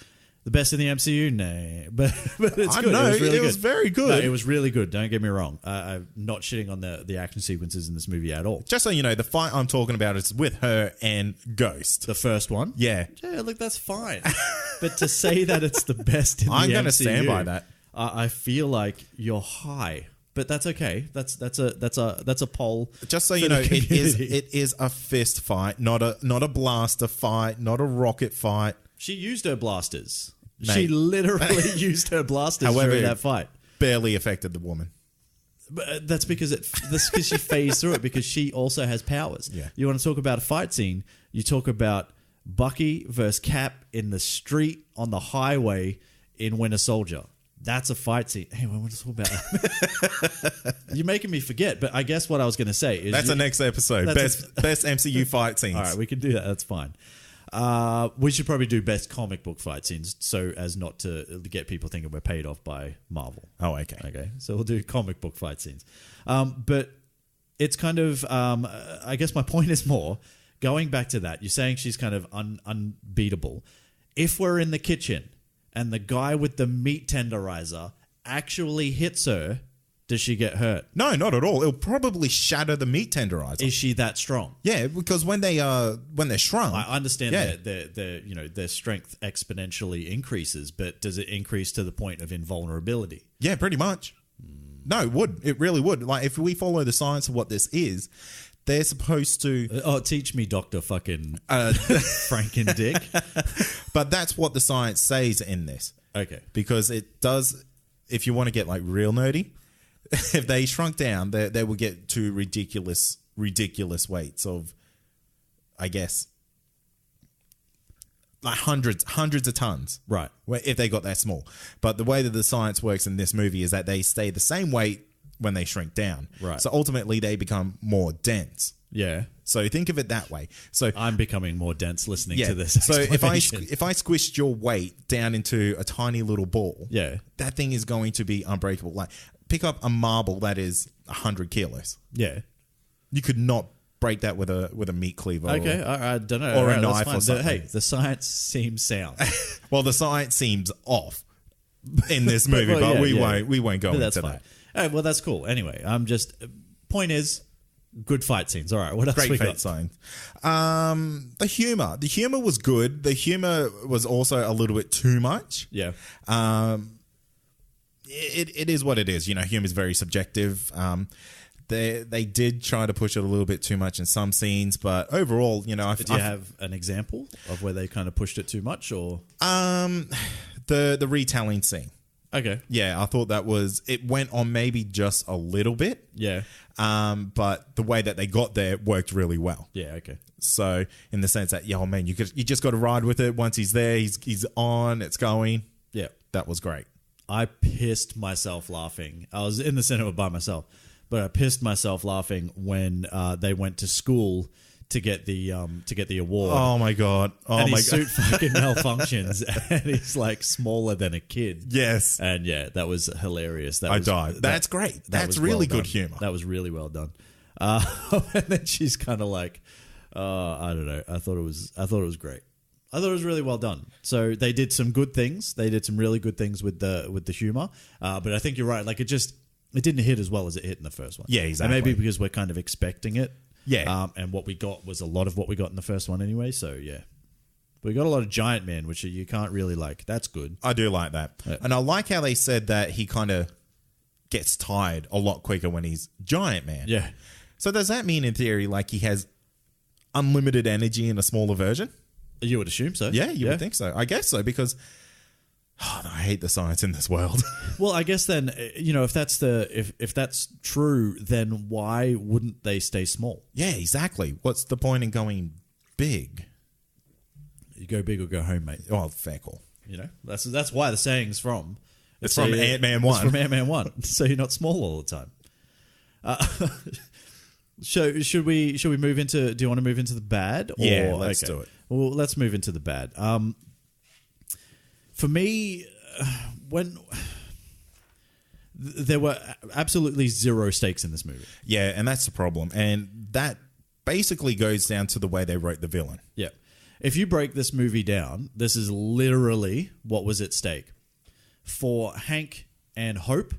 The best in the MCU? No. But it's good. Know, it was really good. Was very good. No, it was really good. Don't get me wrong. I'm not shitting on the action sequences in this movie at all. Just so you know, the fight I'm talking about is with her and Ghost. The first one? Yeah. Yeah, look, that's fine. But to say that it's the best in the MCU... I'm going to stand by that. I feel like you're high. But that's okay. That's a poll. Just so you know, it is a fist fight, not a blaster fight, not a rocket fight. She used her blasters. Mate. She literally used her blasters during that fight. Barely affected the woman. But that's because she phased through it, because she also has powers. Yeah. You want to talk about a fight scene? You talk about Bucky versus Cap in the street on the highway in Winter Soldier. That's a fight scene. Hey, what was talk about? You're making me forget. But I guess what I was going to say is that's the next episode. Best MCU fight scenes. All right, we can do that. That's fine. We should probably do best comic book fight scenes, so as not to get people thinking we're paid off by Marvel. Oh, okay. Okay, so we'll do comic book fight scenes. But it's kind of, I guess my point is more, going back to that, you're saying she's kind of unbeatable. If we're in the kitchen and the guy with the meat tenderizer actually hits her, does she get hurt? No, not at all. It'll probably shatter the meat tenderizer. Is she that strong? Yeah, because when they're shrunk, I understand that their strength exponentially increases, but does it increase to the point of invulnerability? Yeah, pretty much. No, it would. It really would. Like, if we follow the science of what this is, they're supposed to... teach me, Dr. fucking Franken-Dick. But that's what the science says in this. Okay. Because it does... If you want to get, like, real nerdy... If they shrunk down, they will get to ridiculous weights of, I guess, like hundreds of tons. Right. If they got that small. But the way that the science works in this movie is that they stay the same weight when they shrink down. Right. So ultimately they become more dense. Yeah. So think of it that way. So I'm becoming more dense listening to this. So if I squished your weight down into a tiny little ball, that thing is going to be unbreakable. Like, pick up a marble that is 100 kilos. Yeah. You could not break that with a meat cleaver. Okay, I don't know. Or a knife or something. Hey, the science seems sound. Well, the science seems off in this movie, but we won't go into that. All right, well, that's cool. Anyway, point is, good fight scenes. All right, what else Great we fight got? scenes. The humor. The humor was good. The humor was also a little bit too much. Yeah. It is what it is. You know, humor is very subjective. They did try to push it a little bit too much in some scenes, but overall, you know, Did you have an example of where they kind of pushed it too much, or the retelling scene? Okay, yeah, I thought it went on maybe just a little bit. Yeah, but the way that they got there worked really well. Yeah, okay. So in the sense that, oh man, you just got to ride with it. Once he's there, he's on. It's going. Yeah, that was great. I pissed myself laughing. I was in the cinema by myself, but I pissed myself laughing when they went to school to get the award. Oh my god! Oh and my his god! suit fucking malfunctions, and he's like smaller than a kid. Yes, and yeah, that was hilarious. I died. That's great. That's really good humor. That was really well done. And then she's kind of like, I don't know. I thought it was great. I thought it was really well done. So they did some good things. They did some really good things with the humor. But I think you're right. Like it didn't hit as well as it hit in the first one. Yeah, exactly. And maybe because we're kind of expecting it. Yeah. And what we got was a lot of what we got in the first one anyway. So yeah, we got a lot of giant man, which you can't really like. That's good. I do like that, and I like how they said that he kind of gets tired a lot quicker when he's giant man. Yeah. So does that mean, in theory, like he has unlimited energy in a smaller version? You would assume so. Yeah, you would think so. I guess so, because I hate the science in this world. Well, I guess then, if that's true, then why wouldn't they stay small? Yeah, exactly. What's the point in going big? You go big or go home, mate. Oh, fair call. That's why the saying's from. It's from Ant-Man 1. It's from Ant-Man 1. So you're not small all the time. So should we move into? Do you want to move into the bad? Or, yeah, let's do it. Well, let's move into the bad. For me, when there were absolutely zero stakes in this movie. Yeah, and that's the problem, and that basically goes down to the way they wrote the villain. Yeah, if you break this movie down, this is literally what was at stake for Hank and Hope.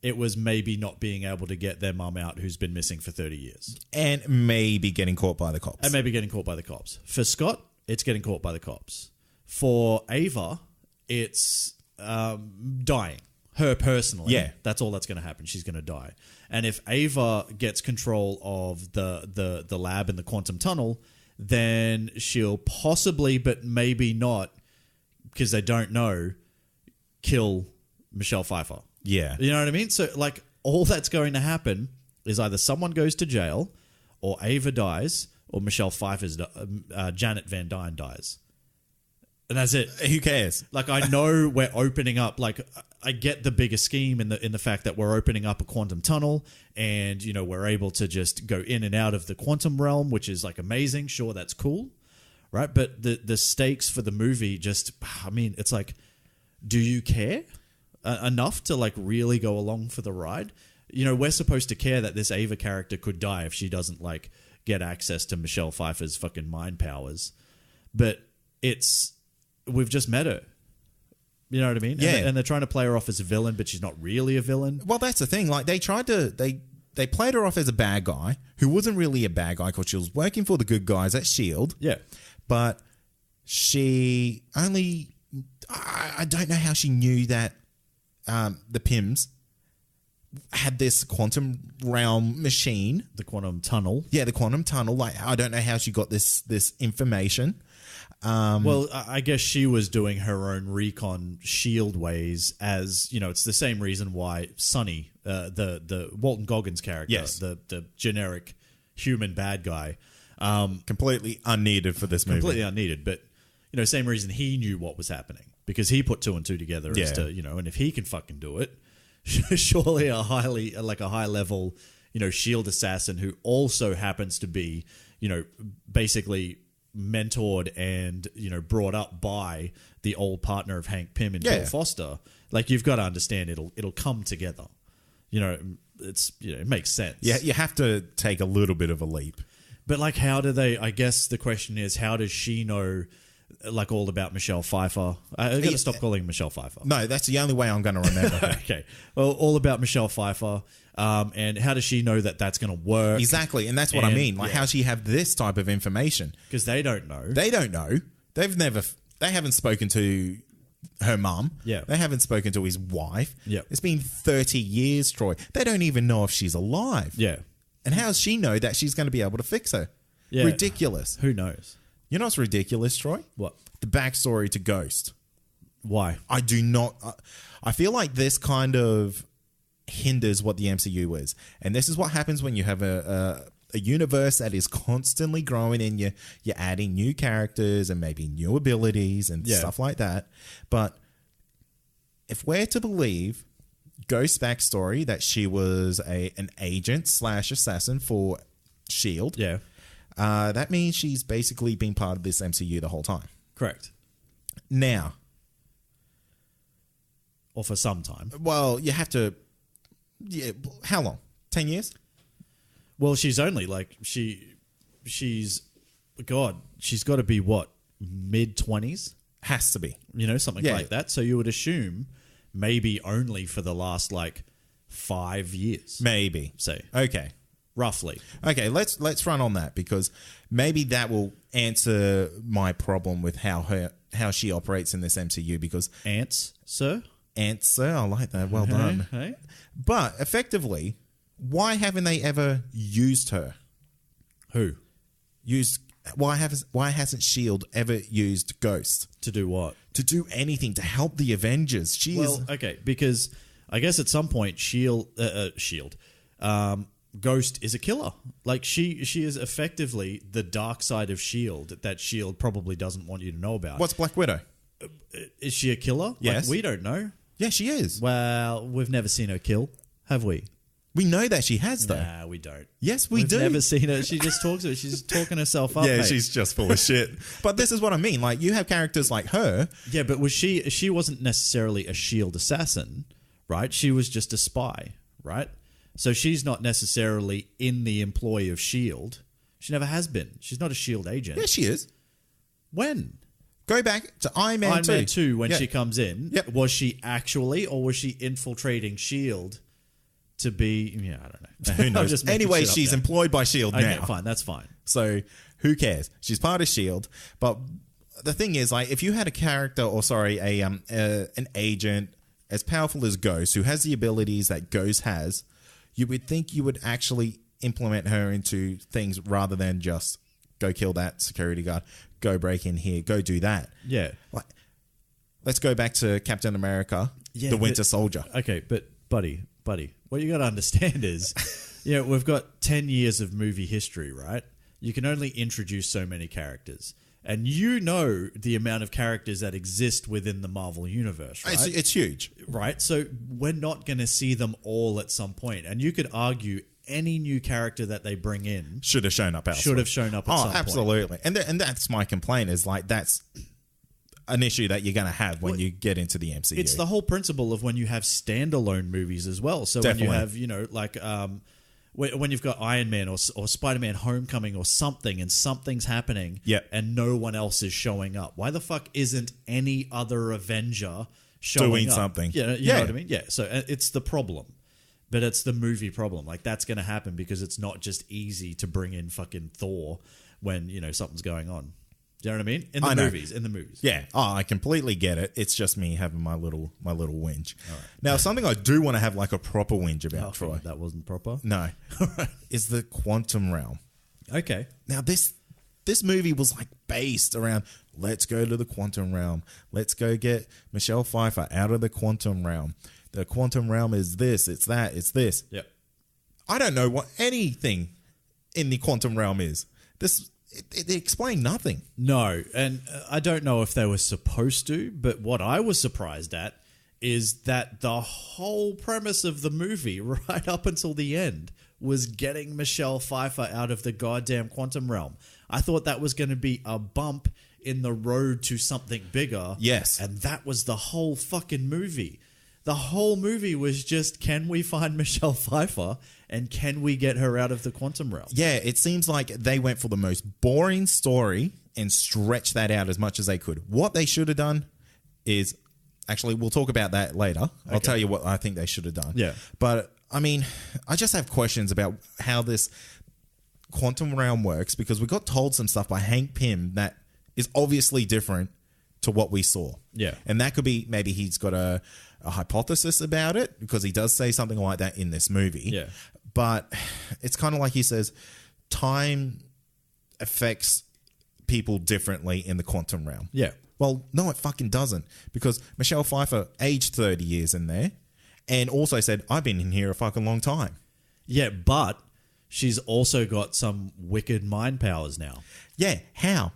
It was maybe not being able to get their mum out who's been missing for 30 years. And maybe getting caught by the cops. For Scott, it's getting caught by the cops. For Ava, it's dying. Her personally. Yeah. That's all that's going to happen. She's going to die. And if Ava gets control of the lab in the quantum tunnel, then she'll possibly, but maybe not, because they don't know, kill Michelle Pfeiffer. Yeah. You know what I mean? So, like, all that's going to happen is either someone goes to jail, or Ava dies, or Michelle Pfeiffer's Janet Van Dyne dies. And that's it. Who cares? Like, I know we're opening up, like, I get the bigger scheme in the fact that we're opening up a quantum tunnel, and, we're able to just go in and out of the quantum realm, which is, like, amazing. Sure, that's cool. Right? But the stakes for the movie just, it's like, do you care enough to like really go along for the ride? We're supposed to care that this Ava character could die if she doesn't like get access to Michelle Pfeiffer's fucking mind powers, but we've just met her. You know what I mean? Yeah. And they're trying to play her off as a villain, but she's not really a villain. Well, that's the thing. Like, they played her off as a bad guy who wasn't really a bad guy because she was working for the good guys at S.H.I.E.L.D. Yeah. But she only... I don't know how she knew that the Pims had this quantum realm machine. The quantum tunnel. Yeah, the quantum tunnel. Like, I don't know how she got this information. Well, I guess she was doing her own recon S.H.I.E.L.D. ways, as it's the same reason why Sonny, the Walton Goggins character, yes, the generic human bad guy, completely unneeded for this movie. Completely unneeded, but same reason he knew what was happening, because he put 2 and 2 together as to and if he can fucking do it, surely a high level S.H.I.E.L.D. assassin who also happens to be basically mentored and brought up by the old partner of Hank Pym and Bill Foster. Like, you've got to understand it'll come together. It's it makes sense. Yeah, you have to take a little bit of a leap. But like, how do they? I guess the question is, how does she know like all about Michelle Pfeiffer? I got to stop calling her Michelle Pfeiffer. No, that's the only way I'm going to remember her. Okay, well, all about Michelle Pfeiffer. And how does she know that that's going to work? Exactly, and that's what I mean. Like, how does she have this type of information? Because they don't know. They don't know. They haven't spoken to her mum. Yeah. They haven't spoken to his wife. Yeah. It's been 30 years, Troy. They don't even know if she's alive. Yeah. And how does she know that she's going to be able to fix her? Yeah. Ridiculous. Who knows? You know what's ridiculous, Troy? What? The backstory to Ghost. Why? I do not... I feel like this kind of hinders what the MCU is. And this is what happens when you have a universe that is constantly growing and you're adding new characters and maybe new abilities and stuff like that. But if we're to believe Ghost's backstory, that she was an agent / assassin for S.H.I.E.L.D. Yeah. That means she's basically been part of this MCU the whole time. Correct. Now, or for some time. well, you have to. Yeah, how long? 10 years? Well, she's only like she's God. She's got to be what, mid-20s? Has to be. You know, something like that. So you would assume maybe only for the last like 5 years, Maybe. say, Okay. roughly. Okay, let's run on that because maybe that will answer my problem with how she operates in this MCU because Ants, sir. answer, I like that. Well done. Hey? But effectively, why haven't they ever used her? Who? Why hasn't Shield ever used Ghost To do what? to do anything to help the Avengers? She is Okay, because I guess at some point Ghost is a killer. Like she is effectively the dark side of Shield that Shield probably doesn't want you to know about. what's Black Widow? Is she a killer? Yes. Like, we don't know. Yeah, she is. Well, we've never seen her kill, have we? We know that she has though. Nah, we don't. Yes, we've We've never seen her. She just talks. She's talking herself up. Yeah, mate. she's just full of shit. But this is what I mean. Like you have characters like her. Yeah, but was she wasn't necessarily a Shield assassin, right? She was just a spy, right? So she's not necessarily in the employ of Shield. She never has been. She's not a Shield agent. Yeah, she is. When? Go back to Iron Man 2. Iron Man 2, when Yeah. she comes in, Yep. was she actually, or was she infiltrating Shield to be? Yeah, I don't know. Who I'm knows? just making Anyway, shit up she's there. employed by Shield Okay, now. fine. That's fine. So who cares? She's part of Shield. But the thing is, like, if you had a character, or sorry, an agent as powerful as Ghost, who has the abilities that Ghost has, you would think you would actually implement her into things rather than just go kill that security guard, go break in here, go do that. Yeah. Like, let's go back to Captain America, Yeah, the Winter but- Soldier. Okay, but buddy, what you got to understand is, we've got 10 years of movie history, right? You can only introduce so many characters. And you know the amount of characters that exist within the Marvel universe, right? It's huge. Right? So we're not going to see them all at some point. And you could argue any new character that they bring in Should have shown up elsewhere. should have shown up at some point. absolutely. And that's my complaint is like that's an issue that you're going to have when you get into the MCU. It's the whole principle of when you have standalone movies as well. So when Definitely. you have, like when you've got Iron Man or Spider-Man Homecoming or something and something's happening Yep. and no one else is showing up. Why the fuck isn't any other Avenger showing Doing up? something. You know Yeah. what I mean? Yeah. So it's the problem. But it's the movie problem. Like that's going to happen because it's not just easy to bring in fucking Thor when, something's going on. Do you know what I mean? In I know. the movies. Yeah. Oh, I completely get it. It's just me having my little whinge. Now, something I do want to have like a proper whinge about, Troy. That wasn't proper. No. Is the quantum realm. Okay. Now, this movie was like based around let's go to the quantum realm. Let's go get Michelle Pfeiffer out of the quantum realm. The quantum realm is this, it's that, it's this. Yep. I don't know what anything in the quantum realm is. It explained nothing. No, and I don't know if they were supposed to, but what I was surprised at is that the whole premise of the movie, right up until the end, was getting Michelle Pfeiffer out of the goddamn quantum realm. I thought that was going to be a bump in the road to something bigger. Yes. And that was the whole fucking movie. The whole movie was just, can we find Michelle Pfeiffer and can we get her out of the quantum realm? Yeah, it seems like they went for the most boring story and stretched that out as much as they could. What they should have done is, actually, we'll talk about that later. I'll tell you what I think they should have done. Yeah. But, I mean, I just have questions about how this quantum realm works because we got told some stuff by Hank Pym that is obviously different to what we saw. Yeah. And that could be maybe he's got a hypothesis about it because he does say something like that in this movie. Yeah. But it's kind of like he says, time affects people differently in the quantum realm. Yeah. Well, no, it fucking doesn't because Michelle Pfeiffer aged 30 years in there and also said, I've been in here a fucking long time. Yeah, but she's also got some wicked mind powers now. Yeah, how?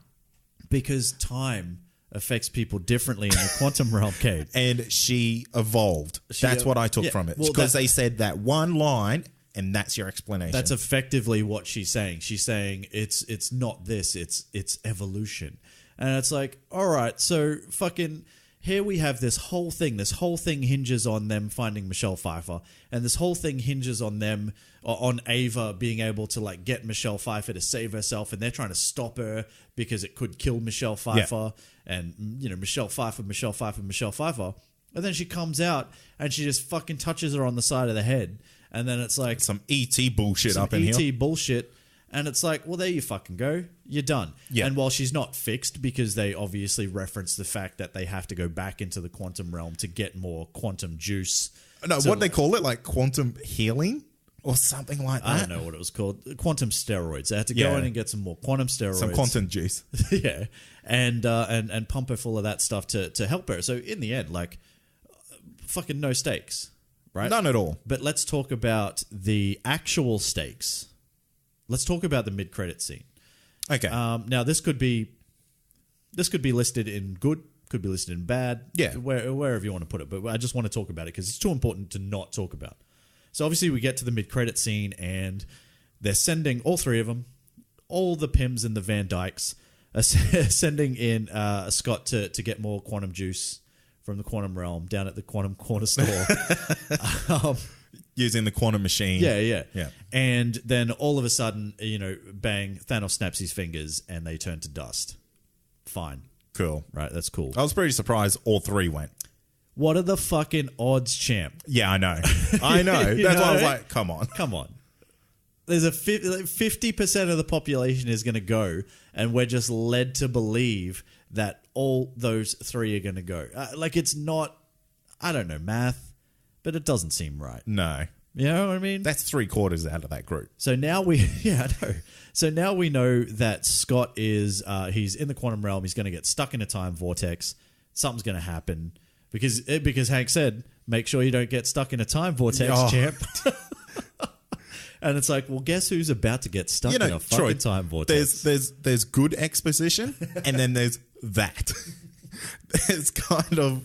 Because time affects people differently in the quantum realm, Cade. And she evolved. That's what I took from it. Well, Because they said that one line and that's your explanation. That's effectively what she's saying. She's saying it's not this, it's evolution. And it's like, all right, so fucking here we have this whole thing. This whole thing hinges on them finding Michelle Pfeiffer, and this whole thing hinges on them, on Ava being able to like get Michelle Pfeiffer to save herself, and they're trying to stop her because it could kill Michelle Pfeiffer. And Michelle Pfeiffer, and then she comes out and she just fucking touches her on the side of the head, and then it's like some ET bullshit up in ET here. bullshit. And it's like, well, there you fucking go. You're done. Yeah. And while she's not fixed, because they obviously reference the fact that they have to go back into the quantum realm to get more quantum juice. No, what they call it, like quantum healing or something like that. I don't know what it was called. Quantum steroids. They had to go in and get some more quantum steroids. Some quantum juice. Yeah. And pump her full of that stuff to help her. So in the end, like, fucking no stakes, right? None at all. But let's talk about the actual stakes. Let's talk about the mid-credit scene. Okay. Now, this could be listed in good, could be listed in bad. Yeah. Wherever you want to put it. But I just want to talk about it because it's too important to not talk about. So obviously we get to the mid-credit scene and they're sending, all three of them, all the Pims and the Van Dykes, are sending in Scott to get more quantum juice from the quantum realm down at the quantum corner store. Using the quantum machine. Yeah. Yeah. And then all of a sudden, bang, Thanos snaps his fingers and they turn to dust. Fine. Cool. Right, that's cool. I was pretty surprised all three went. What are the fucking odds, champ? Yeah, I know. I know. That's why I was like, come on. Come on. There's a 50% of the population is going to go, and we're just led to believe that all those three are going to go. It's not, I don't know, math, but it doesn't seem right. No. You know what I mean? That's 3/4 out of that group. So now I know. So now we know that Scott is, he's in the quantum realm. He's going to get stuck in a time vortex. Something's going to happen because Hank said, make sure you don't get stuck in a time vortex, champ. And it's like, well, guess who's about to get stuck in a fucking Troy, time vortex? There's good exposition, and then there's that. It's kind of,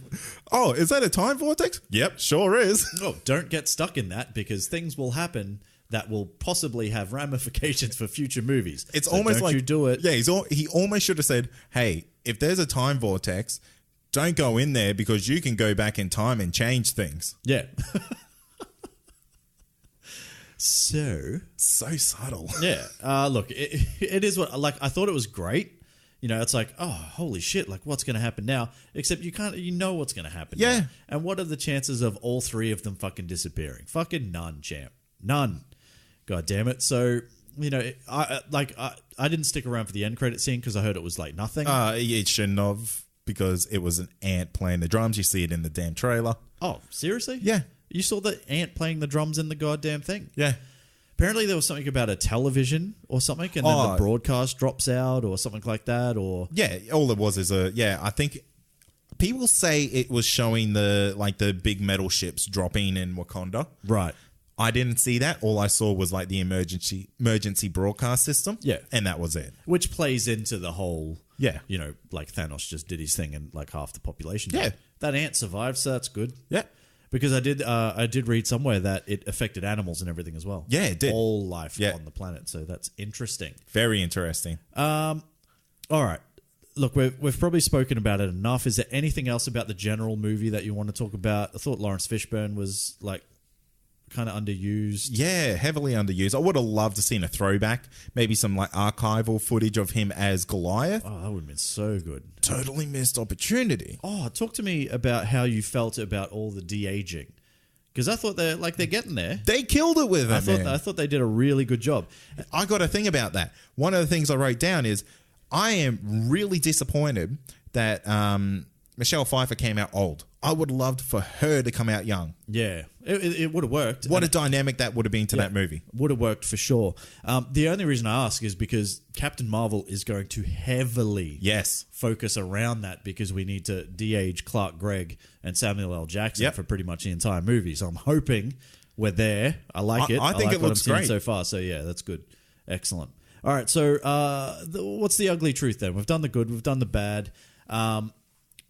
is that a time vortex? Yep, sure is. Oh, don't get stuck in that because things will happen that will possibly have ramifications for future movies. It's so almost don't like you do it. Yeah, he almost should have said, "Hey, if there's a time vortex, don't go in there because you can go back in time and change things." Yeah. So subtle. Yeah. Look, it is what, like, I thought it was great. It's like, oh, holy shit, like, what's going to happen now? Except you know what's going to happen. Yeah. Now. And what are the chances of all three of them fucking disappearing? Fucking none, champ. None. God damn it. So, I didn't stick around for the end credit scene because I heard it was like nothing. It shouldn't have because it was an ant playing the drums. You see it in the damn trailer. Oh, seriously? Yeah. You saw the ant playing the drums in the goddamn thing? Yeah. Apparently there was something about a television or something, and then the broadcast drops out or something like that, or... Yeah, all it was is I think people say it was showing the big metal ships dropping in Wakanda. Right. I didn't see that. All I saw was like the emergency broadcast system. Yeah. And that was it. Which plays into the whole... Yeah. Like Thanos just did his thing and like half the population died. Yeah. That ant survived, so that's good. Yeah. Because I did read somewhere that it affected animals and everything as well. Yeah, it did. All life on the planet. So that's interesting. Very interesting. All right. Look, we've probably spoken about it enough. Is there anything else about the general movie that you want to talk about? I thought Lawrence Fishburne was like kind of underused. Yeah, heavily underused. I would have loved to seen a throwback, maybe some like archival footage of him as Goliath. Oh, that would have been so good. Totally missed opportunity. Oh, talk to me about how you felt about all the de-aging. Because I thought they're getting there. They killed it with it, I thought they did a really good job. I got a thing about that. One of the things I wrote down is I am really disappointed that Michelle Pfeiffer came out old. I would have loved for her to come out young. Yeah, it would have worked. What a dynamic that would have been to that movie. Would have worked for sure. The only reason I ask is because Captain Marvel is going to heavily focus around that because we need to de-age Clark Gregg and Samuel L. Jackson for pretty much the entire movie. So I'm hoping we're there. I like it. I think like it looks what I'm great seeing so far. So yeah, that's good. Excellent. All right. So what's the ugly truth then? We've done the good. We've done the bad.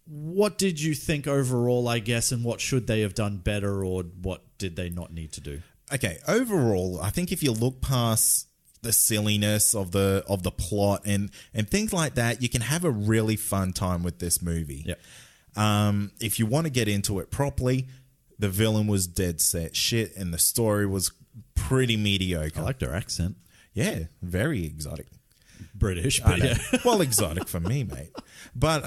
What did you think overall, I guess, and what should they have done better, or what did they not need to do? okay, overall, I think if you look past the silliness of the plot and things like that, you can have a really fun time with this movie. Yep. If you want to get into it properly, the villain was dead set shit and the story was pretty mediocre. I liked her accent. Yeah, very exotic. British, I but know. yeah. Well, exotic for me, mate. But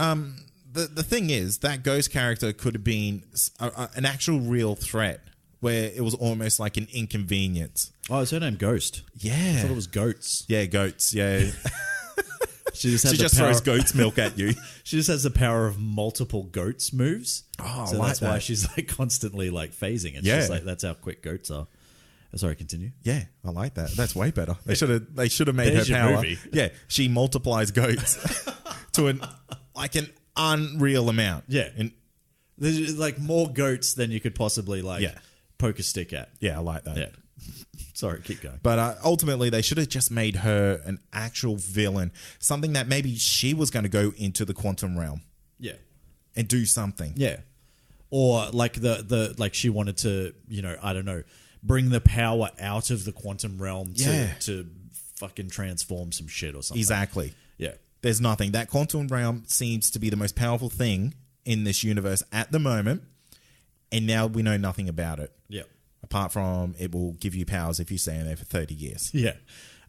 the thing is, that ghost character could have been an actual real threat where it was almost like an inconvenience. Oh, is her name Ghost? Yeah. I thought it was Goats. Yeah, goats, yeah. She just, She just throws goat's milk at you. She just has the power of multiple goats moves. Oh, so I like that's why that. she's like constantly like phasing. It's Yeah. just like that's how quick goats are. Sorry, continue. Yeah, I like that. That's way better. They should have made There's her your power. movie. Yeah, she multiplies goats to an unreal amount. Yeah. And There's like more goats than you could possibly like Yeah. poke a stick at. yeah, I like that. Yeah. Sorry, keep going. But ultimately, they should have just made her an actual villain, something that maybe she was going to go into the quantum realm Yeah. and do something. Yeah. Or like the like she wanted to, I don't know, bring the power out of the quantum realm Yeah. to fucking transform some shit or something. Exactly. Yeah. There's nothing. That quantum realm seems to be the most powerful thing in this universe at the moment, and now we know nothing about it. Yeah. Apart from it will give you powers if you stay in there for 30 years. Yeah.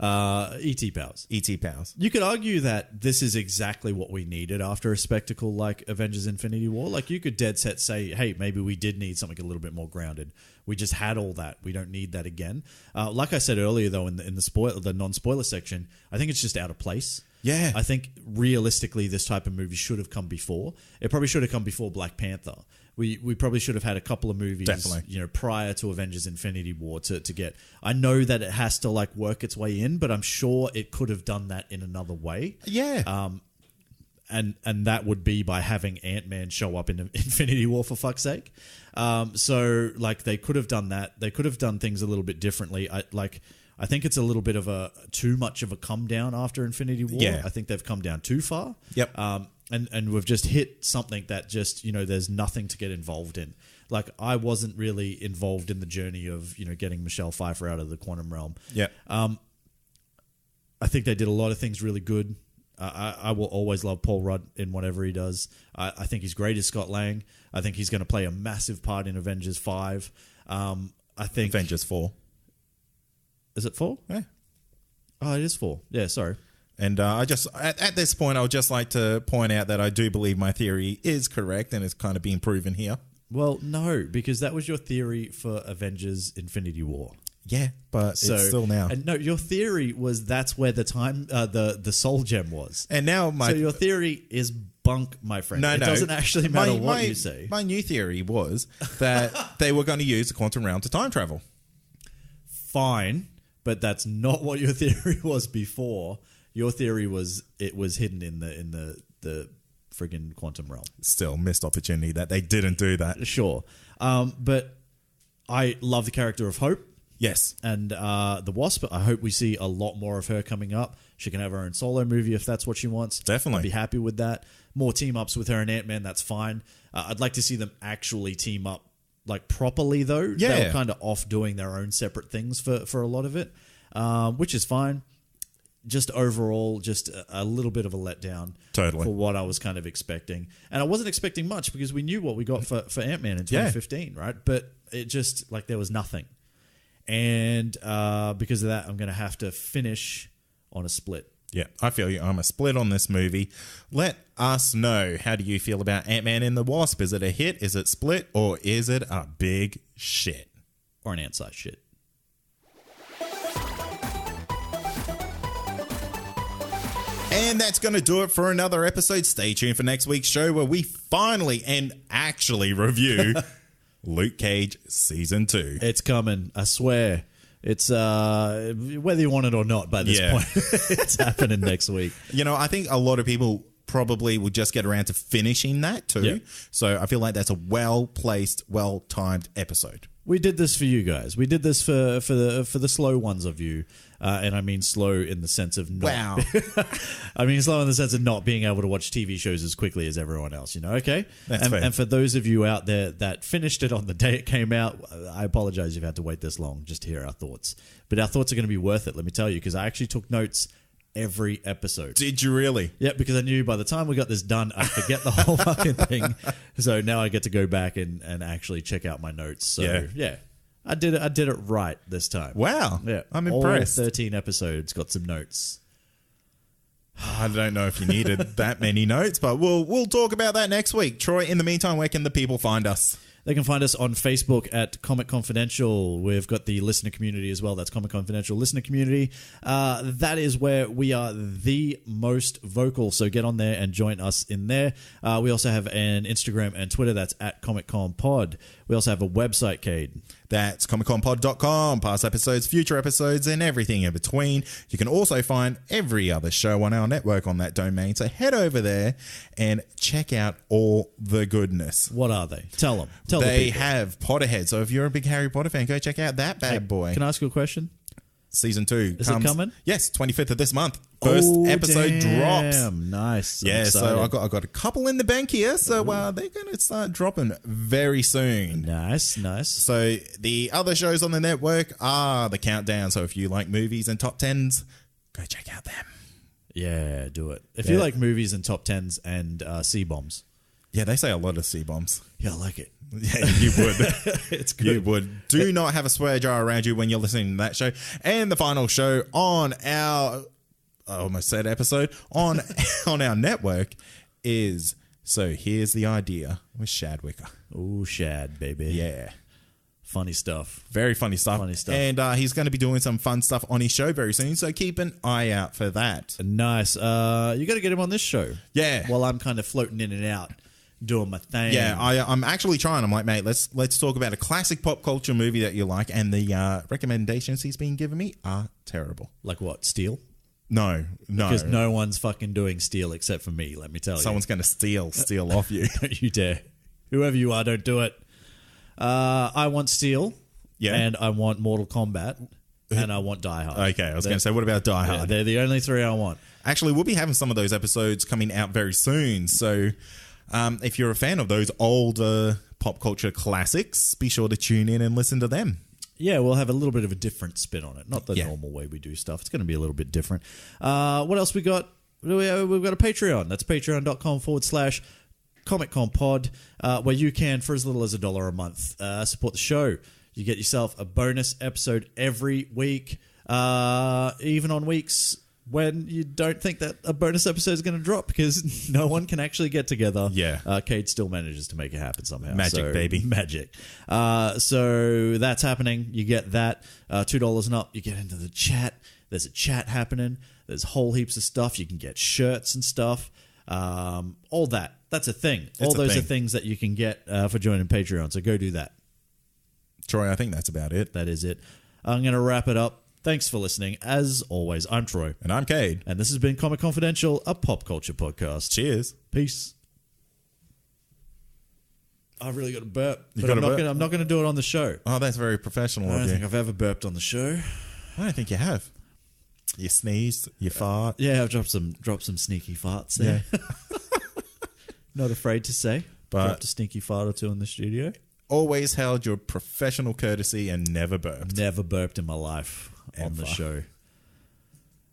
ET powers. ET powers. You could argue that this is exactly what we needed after a spectacle like Avengers Infinity War. Like, you could dead set say, hey, maybe we did need something a little bit more grounded. We just had all that. We don't need that again. Like I said earlier, though, in the non-spoiler section, I think it's just out of place. Yeah. I think realistically, this type of movie should have come before. It probably should have come before Black Panther. We probably should have had a couple of movies, Definitely. prior to Avengers Infinity War to get. I know that it has to like work its way in, but I'm sure it could have done that in another way. Yeah. And that would be by having Ant-Man show up in Infinity War, for fuck's sake. So like they could have done that. They could have done things a little bit differently. I think it's a little bit of too much of a come down after Infinity War. Yeah. I think they've come down too far. Yep. And we've just hit something that just, there's nothing to get involved in. Like, I wasn't really involved in the journey of, getting Michelle Pfeiffer out of the quantum realm. Yeah. I think they did a lot of things really good. I will always love Paul Rudd in whatever he does. I think he's great as Scott Lang. I think he's going to play a massive part in Avengers 5. I think... Avengers 4. Is it 4? Yeah. Oh, it is 4. Yeah, sorry. And I just, at this point, I would just like to point out that I do believe my theory is correct and it's kind of being proven here. Well, no, because that was your theory for Avengers Infinity War. Yeah, but it's still now. And no, your theory was that's where the time, the soul gem was. And now So your theory is bunk, my friend. No, it doesn't actually matter what you say. My new theory was that they were going to use the quantum realm to time travel. Fine, but that's not what your theory was before. Your theory was it was hidden in the friggin' quantum realm. Still, missed opportunity that they didn't do that. Sure. But I love the character of Hope. Yes. And the Wasp, I hope we see a lot more of her coming up. She can have her own solo movie if that's what she wants. Definitely. I'd be happy with that. More team-ups with her and Ant-Man, that's fine. I'd like to see them actually team up like properly, though. Yeah. They were kind of off doing their own separate things for a lot of it, which is fine. Just overall, just a little bit of a letdown. Totally. For what I was kind of expecting. And I wasn't expecting much because we knew what we got for Ant-Man in 2015, right? But it just, like, there was nothing. And because of that, I'm going to have to finish on a split. Yeah, I feel you. I'm a split on this movie. Let us know. How do you feel about Ant-Man and the Wasp? Is it a hit? Is it split? Or is it a big shit? Or an ant-sized shit. And that's going to do it for another episode. Stay tuned for next week's show where we finally and actually review Luke Cage Season 2. It's coming, I swear. It's whether you want it or not by this point. It's happening next week. You know, I think a lot of people probably will just get around to finishing that too. Yeah. So I feel like that's a well-placed, well-timed episode. We did this for you guys. We did this for the slow ones of you, and I mean slow in the sense of not. Wow. I mean slow in the sense of not being able to watch TV shows as quickly as everyone else. Okay. That's fair. And for those of you out there that finished it on the day it came out, I apologize you've had to wait this long just to hear our thoughts. But our thoughts are going to be worth it. Let me tell you, because I actually took notes every episode. Did you really? Yeah, because I knew by the time we got this done, I'd forget the whole fucking thing. So now I get to go back and actually check out my notes. So yeah. I did it right this time. Wow. Yeah. I'm impressed. All 13 episodes got some notes. I don't know if you needed that many notes, but we'll talk about that next week. Troy, in the meantime, where can the people find us? They can find us on Facebook at Comic Confidential. We've got the listener community as well. That's Comic Confidential Listener Community. That is where we are the most vocal, so get on there and join us in there. We also have an Instagram and Twitter. That's at ComicConPod. We also have a website, Cade. That's comicconpod.com. Past episodes, future episodes, and everything in between. You can also find every other show on our network on that domain. So head over there and check out all the goodness. What are they? Tell them. Tell They the people. have Potterheads. So if you're a big Harry Potter fan, go check out that bad boy. Can I ask you a question? Season 2 Is it coming? Yes, 25th of this month. First episode drops. Nice. I'm Yeah, so excited. I got a couple in the bank here. So they're going to start dropping very soon. Nice. So the other shows on the network are the Countdown. So if you like movies and top 10s, go check out them. Yeah, do it. If you like movies and top 10s and C-bombs. Yeah, they say a lot of C-bombs. Yeah, I like it. Yeah, you would. It's good. You would. Do not have a swear jar around you when you're listening to that show. And the final show on our, I almost said episode, on our network is So Here's the Idea with Shad Wicker. Ooh, Shad, baby. Yeah. Funny stuff. Very funny stuff. And he's going to be doing some fun stuff on his show very soon, so keep an eye out for that. Nice. You got to get him on this show. Yeah. While I'm kind of floating in and out, doing my thing. Yeah, I'm actually trying. I'm like, mate, let's talk about a classic pop culture movie that you like, and the recommendations he's been giving me are terrible. Like what? Steel? No. Because no one's fucking doing Steel except for me, let me tell you. Someone's going to steal off you. Don't you dare. Whoever you are, don't do it. I want Steel. Yeah. And I want Mortal Kombat. And I want Die Hard. Okay, I was going to say, what about Die Hard? They're the only three I want. Actually, we'll be having some of those episodes coming out very soon, so if you're a fan of those older pop culture classics, be sure to tune in and listen to them. Yeah, we'll have a little bit of a different spin on it. Not the normal way we do stuff. It's going to be a little bit different. What else we got? We've got a Patreon. That's patreon.com/ComicConPod, where you can, for as little as $1 a month, support the show. You get yourself a bonus episode every week, even on weeks when you don't think that a bonus episode is going to drop because no one can actually get together. Yeah. Cade still manages to make it happen somehow. Magic, baby. Magic. So that's happening. You get that. $2 and up, you get into the chat. There's a chat happening. There's whole heaps of stuff. You can get shirts and stuff. All that. That's a thing. All those are things that you can get for joining Patreon. So go do that. Troy, I think that's about it. That is it. I'm going to wrap it up. Thanks for listening. As always, I'm Troy. And I'm Cade. And this has been Comic Confidential, a pop culture podcast. Cheers. Peace. I've really got to burp. You But got I'm to not burp? gonna, I'm not going to do it on the show. Oh, that's very professional I of don't you. think I've ever burped on the show. I don't think you have. You sneezed, you fart. Yeah, I've dropped some sneaky farts there. Yeah. Not afraid to say. But- dropped a sneaky fart or two in the studio. Always held your professional courtesy and never burped. Never burped in my life on the Ever. show.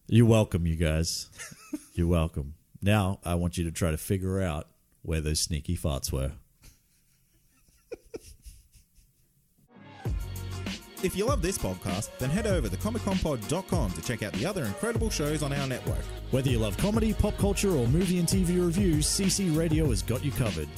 You're welcome, you guys. You're welcome. Now, I want you to try to figure out where those sneaky farts were. If you love this podcast, then head over to comicconpod.com to check out the other incredible shows on our network. Whether you love comedy, pop culture, or movie and TV reviews, CC Radio has got you covered.